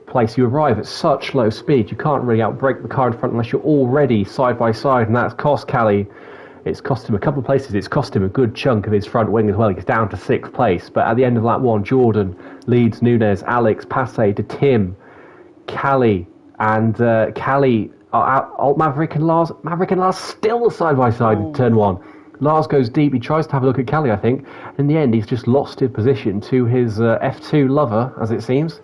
Speaker 2: place. You arrive at such low speed, you can't really outbrake the car in front unless you're already side by side, and that's cost Callie. It's cost him a couple of places. It's cost him a good chunk of his front wing as well. He's down to 6th place. But at the end of lap 1, Jordan leads Nunes, Alex, Passe to Tim, Callie, and Callie are out. Maverick and Lars. Maverick and Lars still side by side in turn 1. Lars goes deep. He tries to have a look at Callie, I think. In the end, he's just lost his position to his F2 lover, as it seems.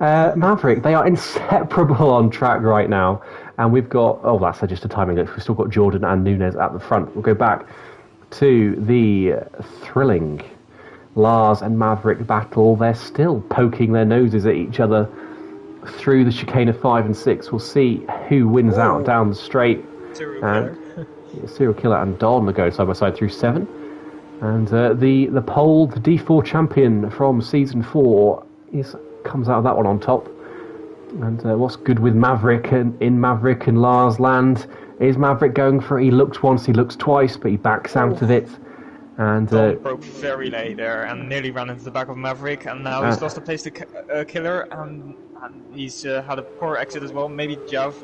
Speaker 2: Maverick, they are inseparable on track right now. And we've got, that's just a timing glitch. We've still got Jordan and Nunes at the front. We'll go back to the thrilling Lars and Maverick battle. They're still poking their noses at each other through the chicane of 5 and 6. We'll see who wins out down the straight. Serial Killer and Don are going side by side through 7. And the pole, the D4 champion from season 4, comes out of that one on top. And what's good with Maverick and in Maverick and Lars land is Maverick going for it. He looks once, he looks twice, but he backs out of it. And
Speaker 1: broke very late there and nearly ran into the back of Maverick, and now he's lost a place to Killer, and he's had a poor exit as well. Maybe Jav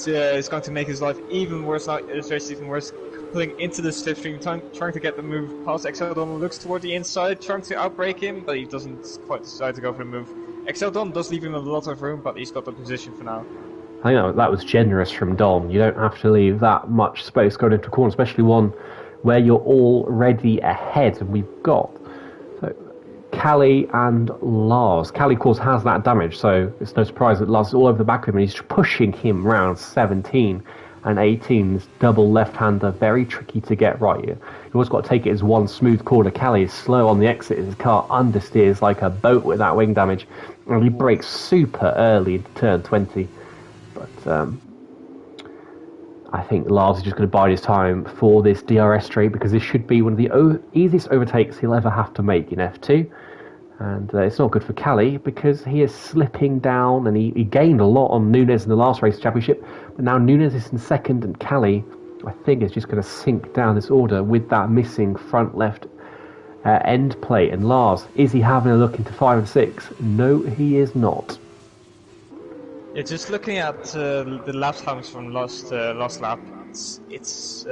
Speaker 1: is going to make his life even worse. Even worse. Pulling into the slipstream, trying to get the move past Exeldon, looks toward the inside, trying to outbrake him, but he doesn't quite decide to go for the move. Exeldon does leave him a lot of room, but he's got the position for now.
Speaker 2: I know that was generous from Dom. You don't have to leave that much space going into a corner, especially one where you're already ahead. And we've got Callie and Lars. Callie, of course, has that damage, so it's no surprise that Lars is all over the back of him, and he's pushing him round 17 and 18. This double left-hander, very tricky to get right. You've always got to take it as one smooth corner. Callie is slow on the exit. His car understeers like a boat with that wing damage, and he brakes super early into turn 20. But I think Lars is just going to bide his time for this DRS straight because this should be one of the easiest overtakes he'll ever have to make in F2. And it's not good for Callie because he is slipping down, and he gained a lot on Nunes in the last race championship. But now Nunes is in second, and Callie, I think, is just going to sink down this order with that missing front left end plate. And Lars, is he having a look into 5 and 6? No, he is not.
Speaker 1: Yeah, just looking at the lap times from last lap, it's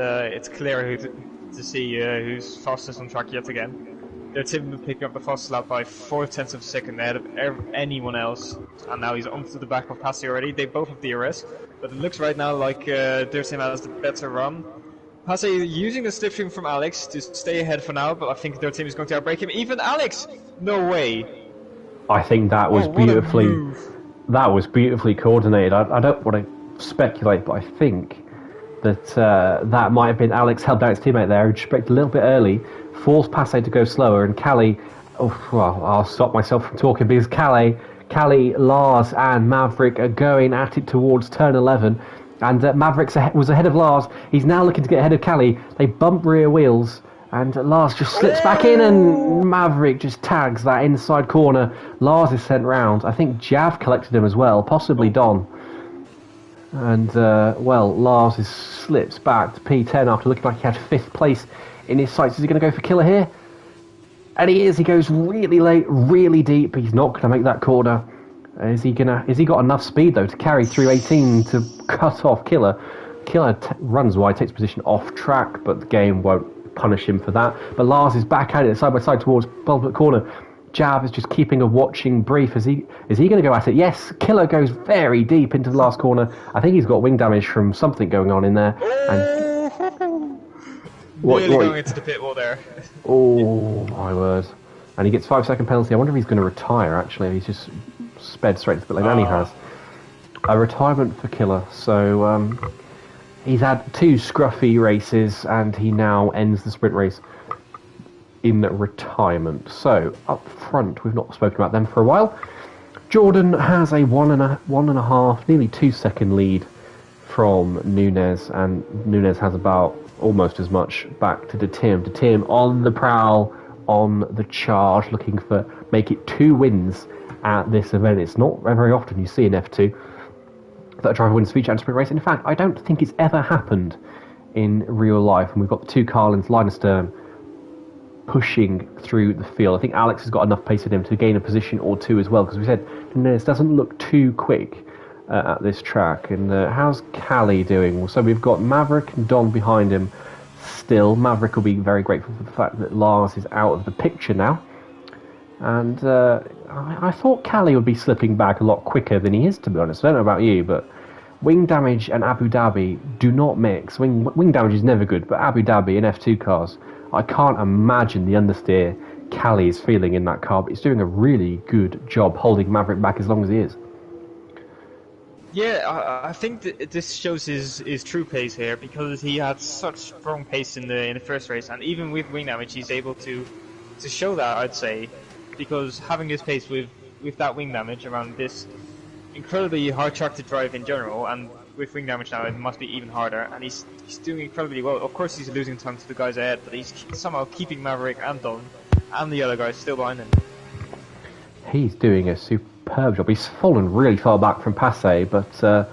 Speaker 1: clear to see who's fastest on track yet again. They're typically picking up the fastest lap by 4/10 of a second ahead of anyone else, and now he's onto the back of Passy already. They both have DRS, but it looks right now like their team has the better run. Passy using the slipstream from Alex to stay ahead for now, but I think their team is going to outbreak him. Even Alex, no way.
Speaker 2: I think that was beautifully. That was beautifully coordinated. I don't want to speculate, but I think that that might have been Alex held down his teammate there, who checked a little bit early, forced Passé to go slower, and Callie... well, I'll stop myself from talking because Callie, Lars and Maverick are going at it towards turn 11, and Maverick was ahead of Lars. He's now looking to get ahead of Callie. They bump rear wheels, and Lars just slips back in, and Maverick just tags that inside corner. Lars is sent round. I think Jav collected him as well, possibly Don. And, Lars slips back to P10 after looking like he had 5th place in his sights. Is he going to go for killer here? And he is. He goes really late, really deep. He's not going to make that corner. Is he got enough speed, though, to carry through 18 to cut off Killer? Killer runs wide, takes position off track, but the game won't punish him for that. But Lars is back at it, side by side towards Bulbert corner. Jav is just keeping a watching brief. Is he going to go at it? Yes, Killer goes very deep into the last corner. I think he's got wing damage from something going on in there. And
Speaker 1: really going into the pit wall there.
Speaker 2: Oh, my word. And he gets 5-second penalty. I wonder if he's going to retire, actually. He's just sped straight to the pit lane. And he has. A retirement for Killer. So, he's had 2 scruffy races, and he now ends the sprint race in retirement. So, up front, we've not spoken about them for a while. Jordan has a 1.5, nearly 2-second lead from Nunes, and Nunes has about almost as much back to De Tim. De Tim on the prowl, on the charge, looking for make it 2 wins at this event. It's not very often you see in F2 that a driver wins feature and sprint race. In fact, I don't think it's ever happened in real life. And we've got the 2 Carlins, line astern, pushing through the field. I think Alex has got enough pace in him to gain a position or 2 as well, because we said Nunes doesn't look too quick at this track. And how's Callie doing? So we've got Maverick and Don behind him still. Maverick will be very grateful for the fact that Lars is out of the picture now. And I thought Callie would be slipping back a lot quicker than he is, to be honest. I don't know about you, but wing damage and Abu Dhabi do not mix. Wing damage is never good, but Abu Dhabi in F2 cars, I can't imagine the understeer Callie is feeling in that car, but he's doing a really good job holding Maverick back as long as he is.
Speaker 1: Yeah, I think this shows his true pace here, because he had such strong pace in the first race, and even with wing damage he's able to show that, I'd say, because having this pace with that wing damage around this incredibly hard track to drive in general, and with wing damage now it must be even harder, and he's doing incredibly well. Of course he's losing time to the guys ahead, but he's somehow keeping Maverick and Don and the other guys still behind him.
Speaker 2: He's doing a superb job. He's fallen really far back from Passé, but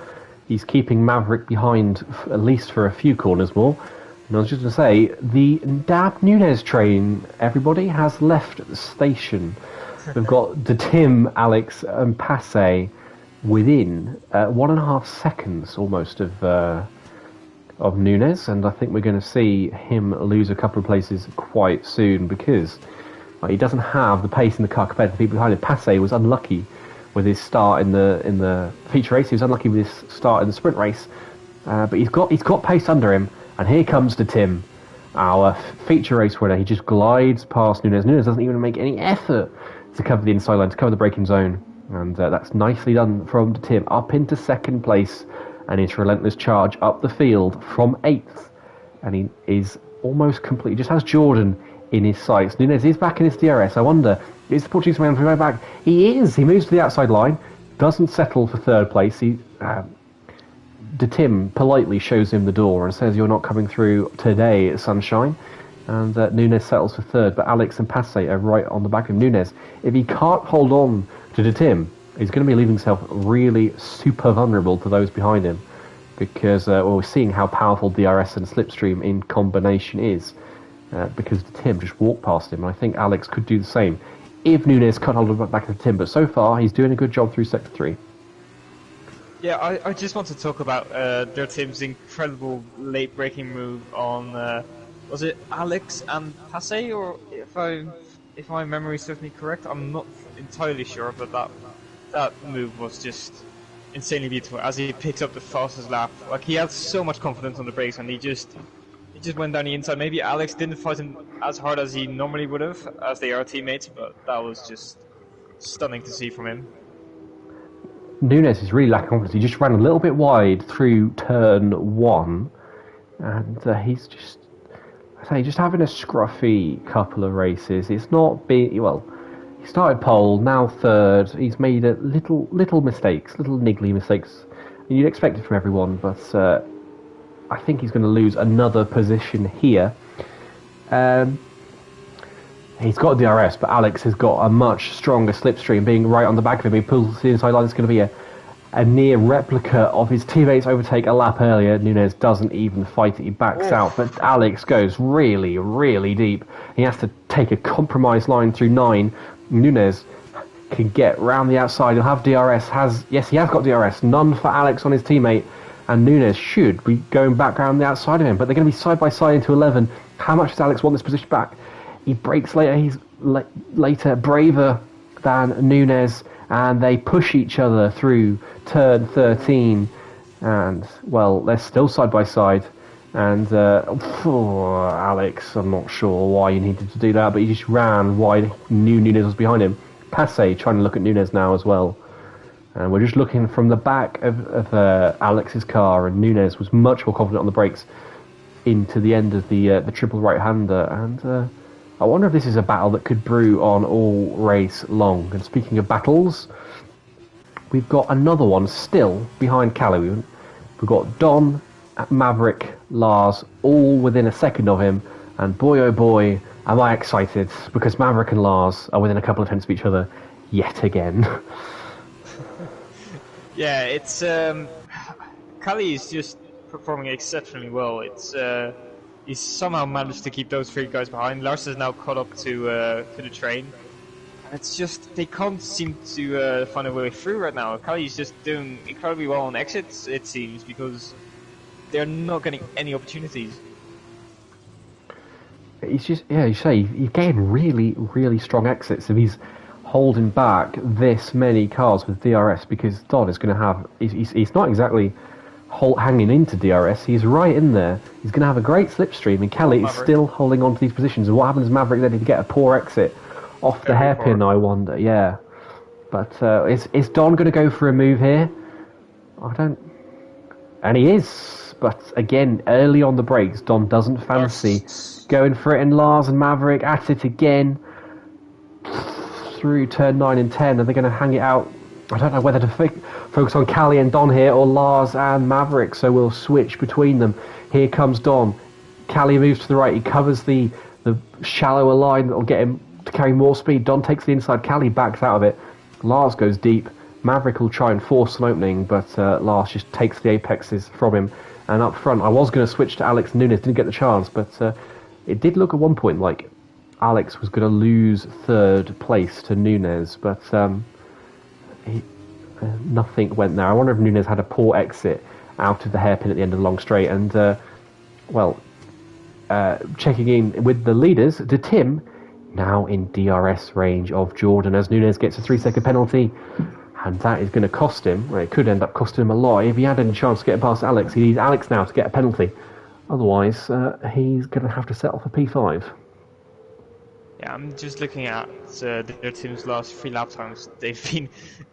Speaker 2: he's keeping Maverick behind at least for a few corners more. And I was just going to say, the Dab Nunes train, everybody, has left the station. We've got De Tim, Alex and Passé within 1.5 seconds almost of Nunes, and I think we're going to see him lose a couple of places quite soon, because he doesn't have the pace in the car compared to the people behind him. Passé was unlucky with his start in the feature race. He was unlucky with his start in the sprint race, but he's got pace under him. And here comes De Tim, our feature race winner. He just glides past Nunes. Nunes doesn't even make any effort to cover the inside line, to cover the braking zone. And that's nicely done from De Tim, up into 2nd place, and his relentless charge up the field from 8th. And he is almost complete. He just has Jordan in his sights. Nunes is back in his DRS. I wonder, is the Portuguese man going back? He is. He moves to the outside line, doesn't settle for 3rd place. He De Tim politely shows him the door and says, "You're not coming through today, Sunshine." And Nunes settles for third, but Alex and Passe are right on the back of him. Nunes, if he can't hold on to De Tim, he's going to be leaving himself really super vulnerable to those behind him, because we're seeing how powerful DRS and Slipstream in combination is, because De Tim just walked past him, and I think Alex could do the same if Nunes can't hold on back of De Tim, but so far he's doing a good job through Sector 3.
Speaker 1: Yeah, I just want to talk about their team's incredible late-breaking move on, was it Alex and Passe, or if my memory serves me correct, I'm not entirely sure, but that move was just insanely beautiful as he picks up the fastest lap. Like, he had so much confidence on the brakes, and he just went down the inside. Maybe Alex didn't fight him as hard as he normally would have, as they are teammates, but that was just stunning to see from him.
Speaker 2: Nunes is really lacking confidence. He just ran a little bit wide through turn 1, and he's just having a scruffy couple of races. It's not been, well, he started pole, now third. He's made a little mistakes, little niggly mistakes. And you'd expect it from everyone, but I think he's going to lose another position here. He's got DRS, but Alex has got a much stronger slipstream, being right on the back of him. He pulls the inside line. It's going to be a near replica of his teammates' overtake a lap earlier. Nunes doesn't even fight it. He backs out, but Alex goes really, really deep. He has to take a compromise line through 9. Nunes can get round the outside. He'll have DRS. Yes, he has got DRS. None for Alex on his teammate, and Nunes should be going back around the outside of him, but they're going to be side by side into 11. How much does Alex want this position back? He breaks later. He's later braver than Nunes, and they push each other through turn 13. And, well, they're still side by side. And Alex, I'm not sure why you needed to do that, but he just ran wide. Knew Nunes was behind him. Passe trying to look at Nunes now as well. And we're just looking from the back of Alex's car, and Nunes was much more confident on the brakes into the end of the triple right-hander. And I wonder if this is a battle that could brew on all race long. And speaking of battles, we've got another one still behind Callie. We've got Don, Maverick, Lars, all within a second of him. And boy, oh boy, am I excited, because Maverick and Lars are within a couple of tenths of each other yet again.
Speaker 1: Yeah, it's Callie is just performing exceptionally well. He's somehow managed to keep those 3 guys behind. Lars is now caught up to the train. And it's just, they can't seem to find a way through right now. Callie's just doing incredibly well on exits, it seems, because they're not getting any opportunities.
Speaker 2: He's just, yeah, you say, he's getting really, really strong exits if he's holding back this many cars with DRS, because Don is going to have, he's not exactly hanging into DRS, he's right in there. He's going to have a great slipstream, and Kelly is still holding on to these positions. And what happens to Maverick then if you get a poor exit off the hairpin, I wonder, yeah. But is Don going to go for a move here? I don't... And he is, but again, early on the brakes, Don doesn't fancy going for it, and Lars and Maverick at it again through turn 9 and 10. Are they going to hang it out? I don't know whether to focus on Callie and Don here, or Lars and Maverick, so we'll switch between them. Here comes Don. Callie moves to the right. He covers the shallower line that will get him to carry more speed. Don takes the inside. Callie backs out of it. Lars goes deep. Maverick will try and force an opening, but Lars just takes the apexes from him. And up front, I was going to switch to Alex and Nunes, didn't get the chance, but it did look at one point like Alex was going to lose third place to Nunes, but nothing went there. I wonder if Nunes had a poor exit out of the hairpin at the end of the long straight. And, checking in with the leaders, De Tim now in DRS range of Jordan as Nunes gets a 3-second penalty. And that is going to cost him. Well, it could end up costing him a lot. If he had any chance to get past Alex, he needs Alex now to get a penalty. Otherwise, he's going to have to settle for P5.
Speaker 1: Yeah, I'm just looking at their team's last 3 lap times. They've been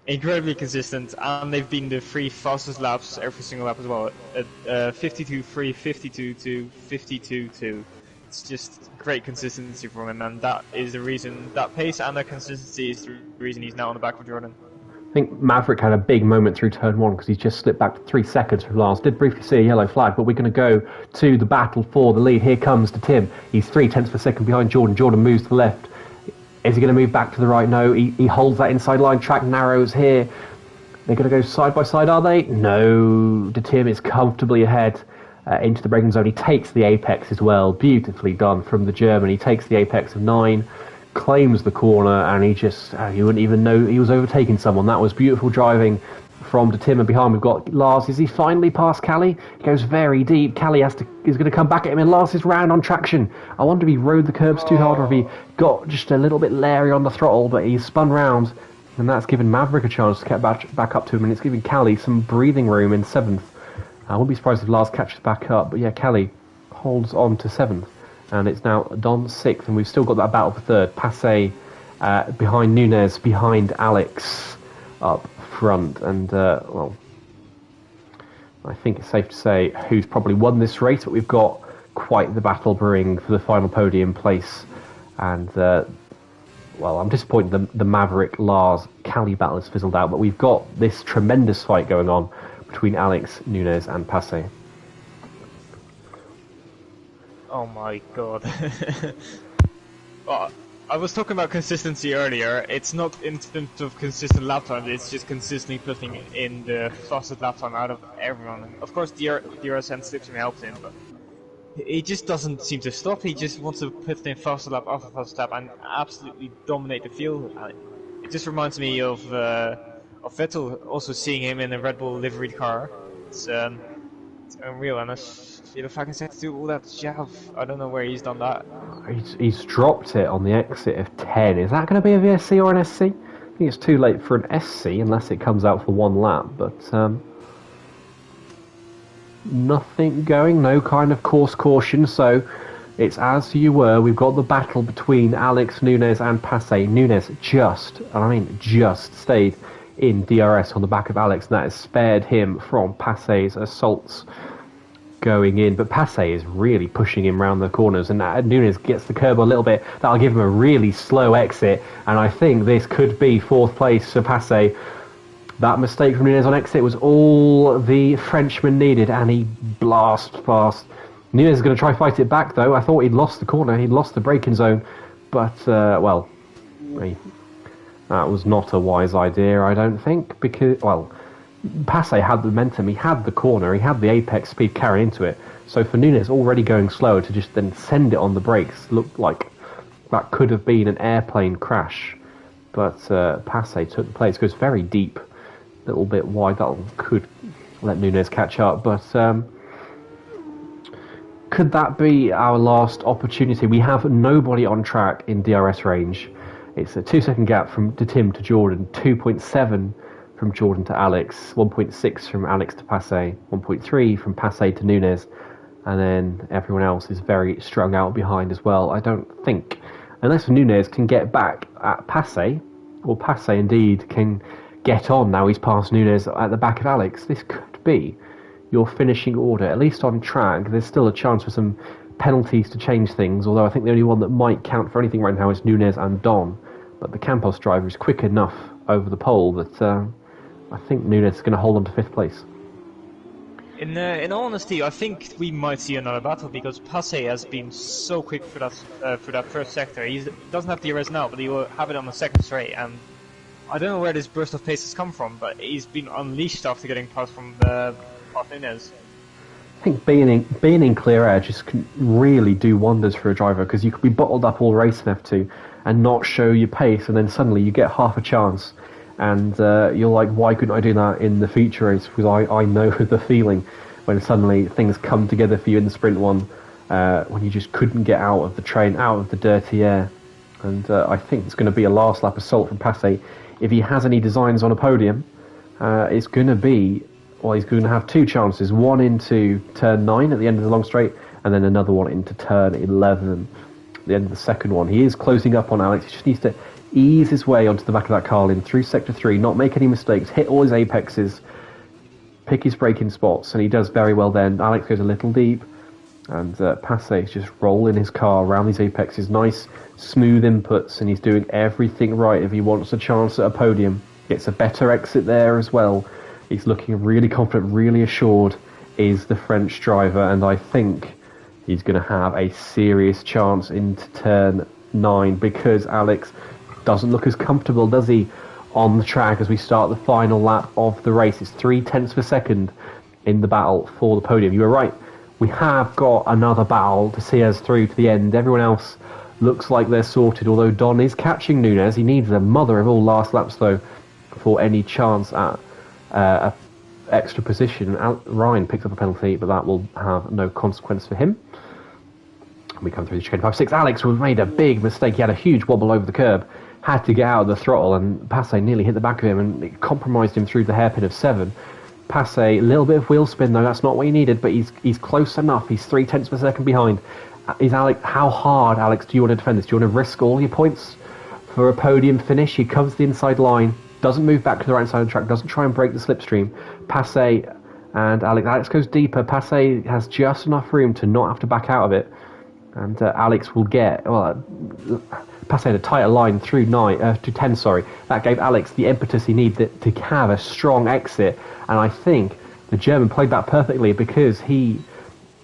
Speaker 1: incredibly consistent, and they've been the 3 fastest laps every single lap as well. 52.3, 52.2, 52.2. It's just great consistency from him, and that is the reason, that pace and that consistency is the reason he's now on the back of Jordan.
Speaker 2: I think Maverick had a big moment through turn one because he just slipped back to 3 seconds from Lars. Did briefly see a yellow flag, but we're going to go to the battle for the lead. Here comes to Tim. He's 3/10 of a second behind Jordan. Jordan moves to the left. Is he going to move back to the right? No, he holds that inside line. Track narrows here. They're going to go side by side, are they? No. De Tim is comfortably ahead into the braking zone. He takes the apex as well. Beautifully done from the German. He takes the apex of 9. Claims the corner, and he just you wouldn't even know he was overtaking someone. That was beautiful driving from De Tim, and behind we've got Lars. Is he finally past Callie? He goes very deep. Callie is going to come back at him, and Lars is round on traction. I wonder if he rode the curbs too hard or if he got just a little bit leery on the throttle, but he's spun round, and that's given Maverick a chance to get back up to him, and it's giving Callie some breathing room in 7th. I wouldn't be surprised if Lars catches back up, but yeah, Callie holds on to 7th. And it's now Don 6th, and we've still got that battle for 3rd. Passe behind Nunez, behind Alex up front. And, well, I think it's safe to say who's probably won this race, but we've got quite the battle brewing for the final podium place. And, well, I'm disappointed the Maverick, Lars, Callie battle has fizzled out, but we've got this tremendous fight going on between Alex, Nunez, and Passe.
Speaker 1: Oh my god. Well, I was talking about consistency earlier. It's not in terms of consistent lap time, it's just consistently putting in the fastest lap time out of everyone. Of course, DRS and slipstream helps him, but he just doesn't seem to stop. He just wants to put in faster lap after faster lap and absolutely dominate the field. It just reminds me of Vettel, also seeing him in a Red Bull liveried car. It's unreal, and the fact he's had to do all that jav, I don't know where he's done that.
Speaker 2: He's dropped it on the exit of 10. Is that going to be a VSC or an SC? I think it's too late for an SC unless it comes out for one lap, but nothing going, no kind of course caution, so it's as you were. We've got the battle between Alex, Nunez and Passe. Nunez just stayed in DRS on the back of Alex, and that has spared him from Passe's assaults going in, but Passe is really pushing him round the corners, and Nunez gets the curb a little bit. That'll give him a really slow exit, and I think this could be 4th place for Passe. That mistake from Nunez on exit was all the Frenchman needed, and he blasts past. Nunez is going to try fight it back, though. I thought he'd lost the corner, he'd lost the braking zone, but, well, that was not a wise idea, I don't think, because, well, Passe had the momentum, he had the corner, he had the apex speed carry into it, so for Nunez already going slower to just then send it on the brakes looked like that could have been an airplane crash, but Passe took the place, goes very deep, a little bit wide, that could let Nunez catch up, but could that be our last opportunity? We have nobody on track in DRS range. It's a 2-second gap from De Tim to Jordan, 2.7 from Jordan to Alex, 1.6 from Alex to Passe, 1.3 from Passe to Nunez, and then everyone else is very strung out behind as well. I don't think, unless Nunez can get back at Passe, or Passe indeed can get on now he's passed Nunez at the back of Alex, this could be your finishing order, at least on track. There's still a chance for some penalties to change things, although I think the only one that might count for anything right now is Nunez and Don, but the Campos driver is quick enough over the pole that I think Nunez is going to hold on to 5th place.
Speaker 1: In all honesty, I think we might see another battle because Passe has been so quick for that first sector. He doesn't have DRS now, but he will have it on the second straight. And I don't know where this burst of pace has come from, but he's been unleashed after getting past from Nunez.
Speaker 2: I think being in clear air just can really do wonders for a driver, because you could be bottled up all race in F2 and not show your pace, and then suddenly you get half a chance. And you're like, why couldn't I do that in the feature race? Because I know the feeling when suddenly things come together for you in the sprint one, when you just couldn't get out of the train, out of the dirty air. And I think it's going to be a last lap assault from Passe. If he has any designs on a podium, it's going to be, well, he's going to have 2 chances. One into turn 9 at the end of the long straight, and then another one into turn 11 at the end of the second one. He is closing up on Alex. He just needs to ease his way onto the back of that Carlin through sector 3, not make any mistakes, hit all his apexes, pick his braking spots, and he does very well then. Alex goes a little deep, and Passe is just rolling his car around these apexes. Nice, smooth inputs, and he's doing everything right if he wants a chance at a podium. Gets a better exit there as well. He's looking really confident, really assured, is the French driver, and I think he's going to have a serious chance into turn 9 because Alex doesn't look as comfortable, does he, on the track as we start the final lap of the race. It's 0.3 of a second in the battle for the podium. You were right. We have got another battle to see us through to the end. Everyone else looks like they're sorted, although Don is catching Nunez. He needs the mother of all last laps, though, for any chance at a extra position. Ryan picks up a penalty, but that will have no consequence for him. We come through the chicane 5-6. Alex made a big mistake. He had a huge wobble over the curb, had to get out of the throttle, and Passe nearly hit the back of him, and it compromised him through the hairpin of 7. Passe, a little bit of wheel spin though, that's not what he needed, but he's close enough. He's 0.3 of a second behind. How hard, Alex, do you want to defend this? Do you want to risk all your points for a podium finish? He covers the inside line, doesn't move back to the right side of the track, doesn't try and break the slipstream. Passe and Alex goes deeper. Passe has just enough room to not have to back out of it. And Alex will get, Passe had a tighter line through 10, sorry. That gave Alex the impetus he needed to have a strong exit. And I think the German played that perfectly because he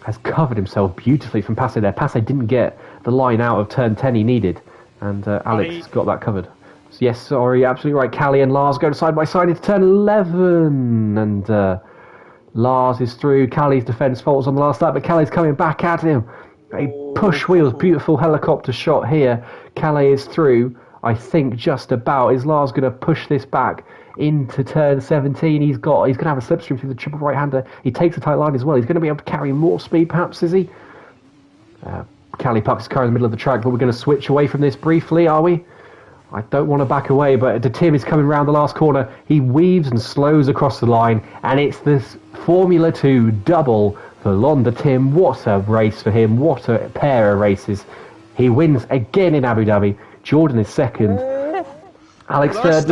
Speaker 2: has covered himself beautifully from Passe there. Passe didn't get the line out of turn 10 he needed. And Alex got that covered. So yes, sorry, absolutely right. Callie and Lars go side by side into turn 11. And Lars is through. Callie's defence falls on the last lap, but Callie's coming back at him. A push wheels, beautiful helicopter shot here. Calais is through, I think, just about. Is Lars going to push this back into turn 17? He's going to have a slipstream through the triple right-hander. He takes a tight line as well. He's going to be able to carry more speed, perhaps, is he? Callie parks his car in the middle of the track, but we're going to switch away from this briefly, are we? I don't want to back away, but De Tim is coming round the last corner. He weaves and slows across the line, and it's this Formula 2 double for Londa Tim. What a race for him. What a pair of races. He wins again in Abu Dhabi. Jordan is second. Alex third.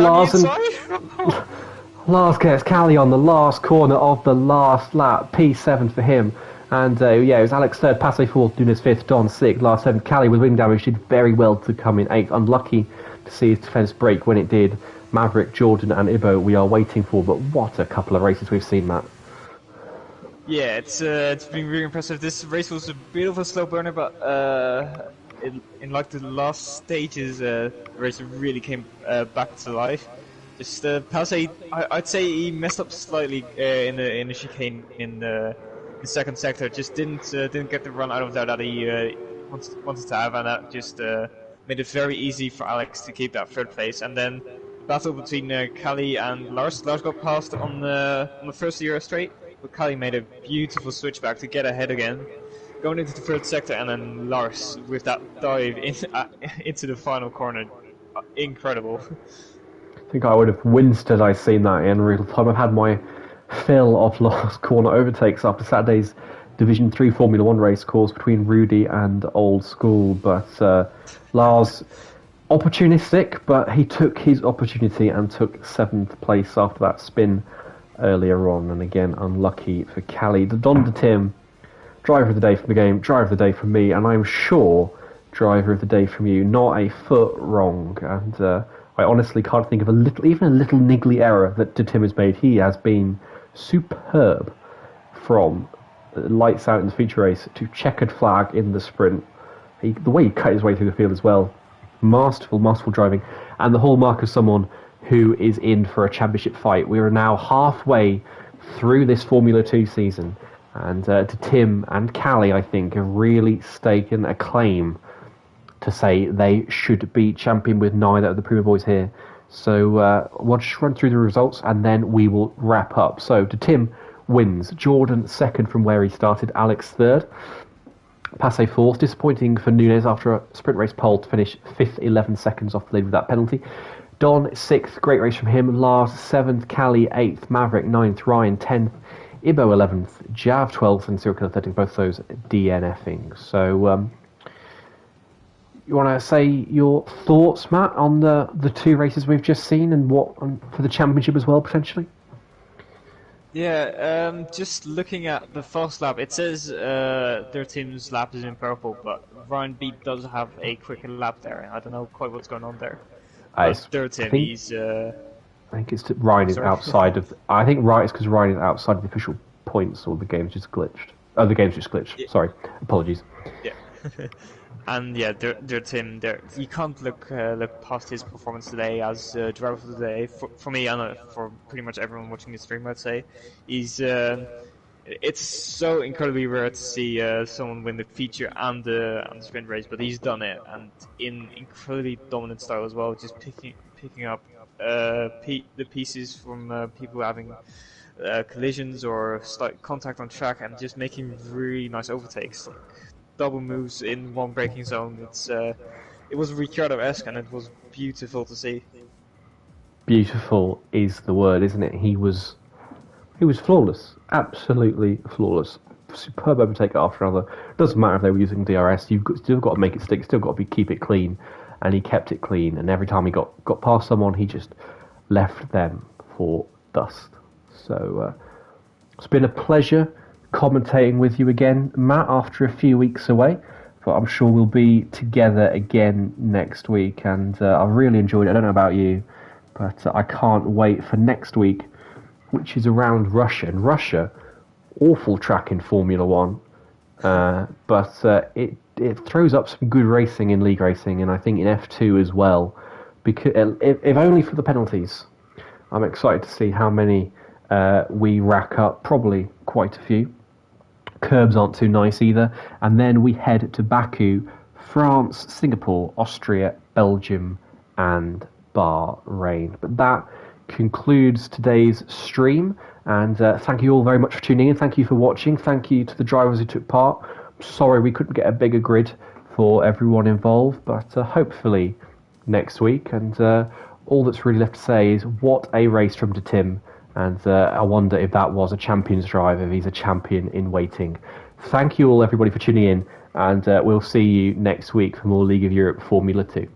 Speaker 2: Lars gets Callie on the last corner of the last lap. P7 for him. And it was Alex third, Passe fourth, Nunez fifth, Don sixth, Lars seventh. Callie with wing damage did very well to come in eighth. Unlucky to see his defence break when it did. Maverick, Jordan and Ibo we are waiting for. But what a couple of races we've seen, Matt.
Speaker 1: Yeah, it's been really impressive. This race was a bit of a slow burner, but in like the last stages, the race really came back to life. Just Passe, I'd say he messed up slightly in the chicane in the second sector. Just didn't get the run out of there that he wanted to have, and that just made it very easy for Alex to keep that third place. And then battle between Callie and Lars. Lars got passed on the first Euro straight. But Callie made a beautiful switchback to get ahead again, going into the third sector, and then Lars with that dive into the final corner. Incredible.
Speaker 2: I think I would have winced had I seen that in real time. I've had my fill of last corner overtakes after Saturday's Division 3 Formula 1 race course between Rudy and Old School. But Lars, opportunistic, but he took his opportunity and took 7th place after that spin earlier on, and again unlucky for Callie. The Don De Tim, driver of the day from the game, driver of the day from me, and I'm sure driver of the day from you. Not a foot wrong, and I honestly can't think of even a little niggly error that De Tim has made. He has been superb from lights out in the feature race to checkered flag in the sprint. The way he cut his way through the field as well, masterful driving, and the hallmark of someone who is in for a championship fight. We are now halfway through this Formula 2 season, and De Tim and Callie, I think, have really staken a claim to say they should be champion with neither of the Prima boys here. So we'll just run through the results and then we will wrap up. So De Tim wins. Jordan second from where he started. Alex third. Passe fourth. Disappointing for Nunez after a sprint race pole to finish 5th, 11 seconds off the lead with that penalty. Don 6th, great race from him. Lars 7th, Callie 8th, Maverick 9th, Ryan 10th, Ibo 11th, Jav 12th, and Cyril 13th, both those DNFing. So, you want to say your thoughts, Matt, on the two races we've just seen and what for the championship as well, potentially?
Speaker 1: Yeah, just looking at the first lap, it says their team's lap is in purple, but Ryan B does have a quicker lap there. I don't know quite what's going on there. Their team,
Speaker 2: I think Ryan is
Speaker 1: Sorry.
Speaker 2: outside of. I think right is because Ryan is outside of the official points, or the game's just glitched. Oh, the game's just glitched.
Speaker 1: Yeah.
Speaker 2: Sorry, apologies.
Speaker 1: Yeah. And yeah, they're Tim. You can't look past his performance today as driver of the day for me and for pretty much everyone watching the stream. I'd say he's. It's so incredibly rare to see someone win the feature and the sprint race, but he's done it, and in incredibly dominant style as well. Just picking up the pieces from people having collisions or slight contact on track, and just making really nice overtakes, like double moves in one braking zone. It was Ricciardo-esque, and it was beautiful to see.
Speaker 2: Beautiful is the word, isn't it? He was flawless, absolutely flawless. Superb overtake after another. Doesn't matter if they were using DRS. Still got to make it stick. Still got to keep it clean, and he kept it clean. And every time he got past someone, he just left them for dust. So it's been a pleasure commentating with you again, Matt, after a few weeks away. But I'm sure we'll be together again next week, and I've really enjoyed it. I don't know about you, but I can't wait for next week, which is around Russia. And Russia, awful track in Formula One, but it throws up some good racing in league racing, and I think in F2 as well, because if only for the penalties. I'm excited to see how many we rack up, probably quite a few. Curbs aren't too nice either. And then we head to Baku, France, Singapore, Austria, Belgium, and Bahrain. But that concludes today's stream. And thank you all very much for tuning in. Thank you for watching. Thank you to the drivers who took part. Sorry we couldn't get a bigger grid for everyone involved, but hopefully next week. And all that's really left to say is what a race from Tim. And I wonder if that was a champion's drive, if he's a champion in waiting. Thank you all, everybody, for tuning in, and we'll see you next week for more League of Europe Formula 2.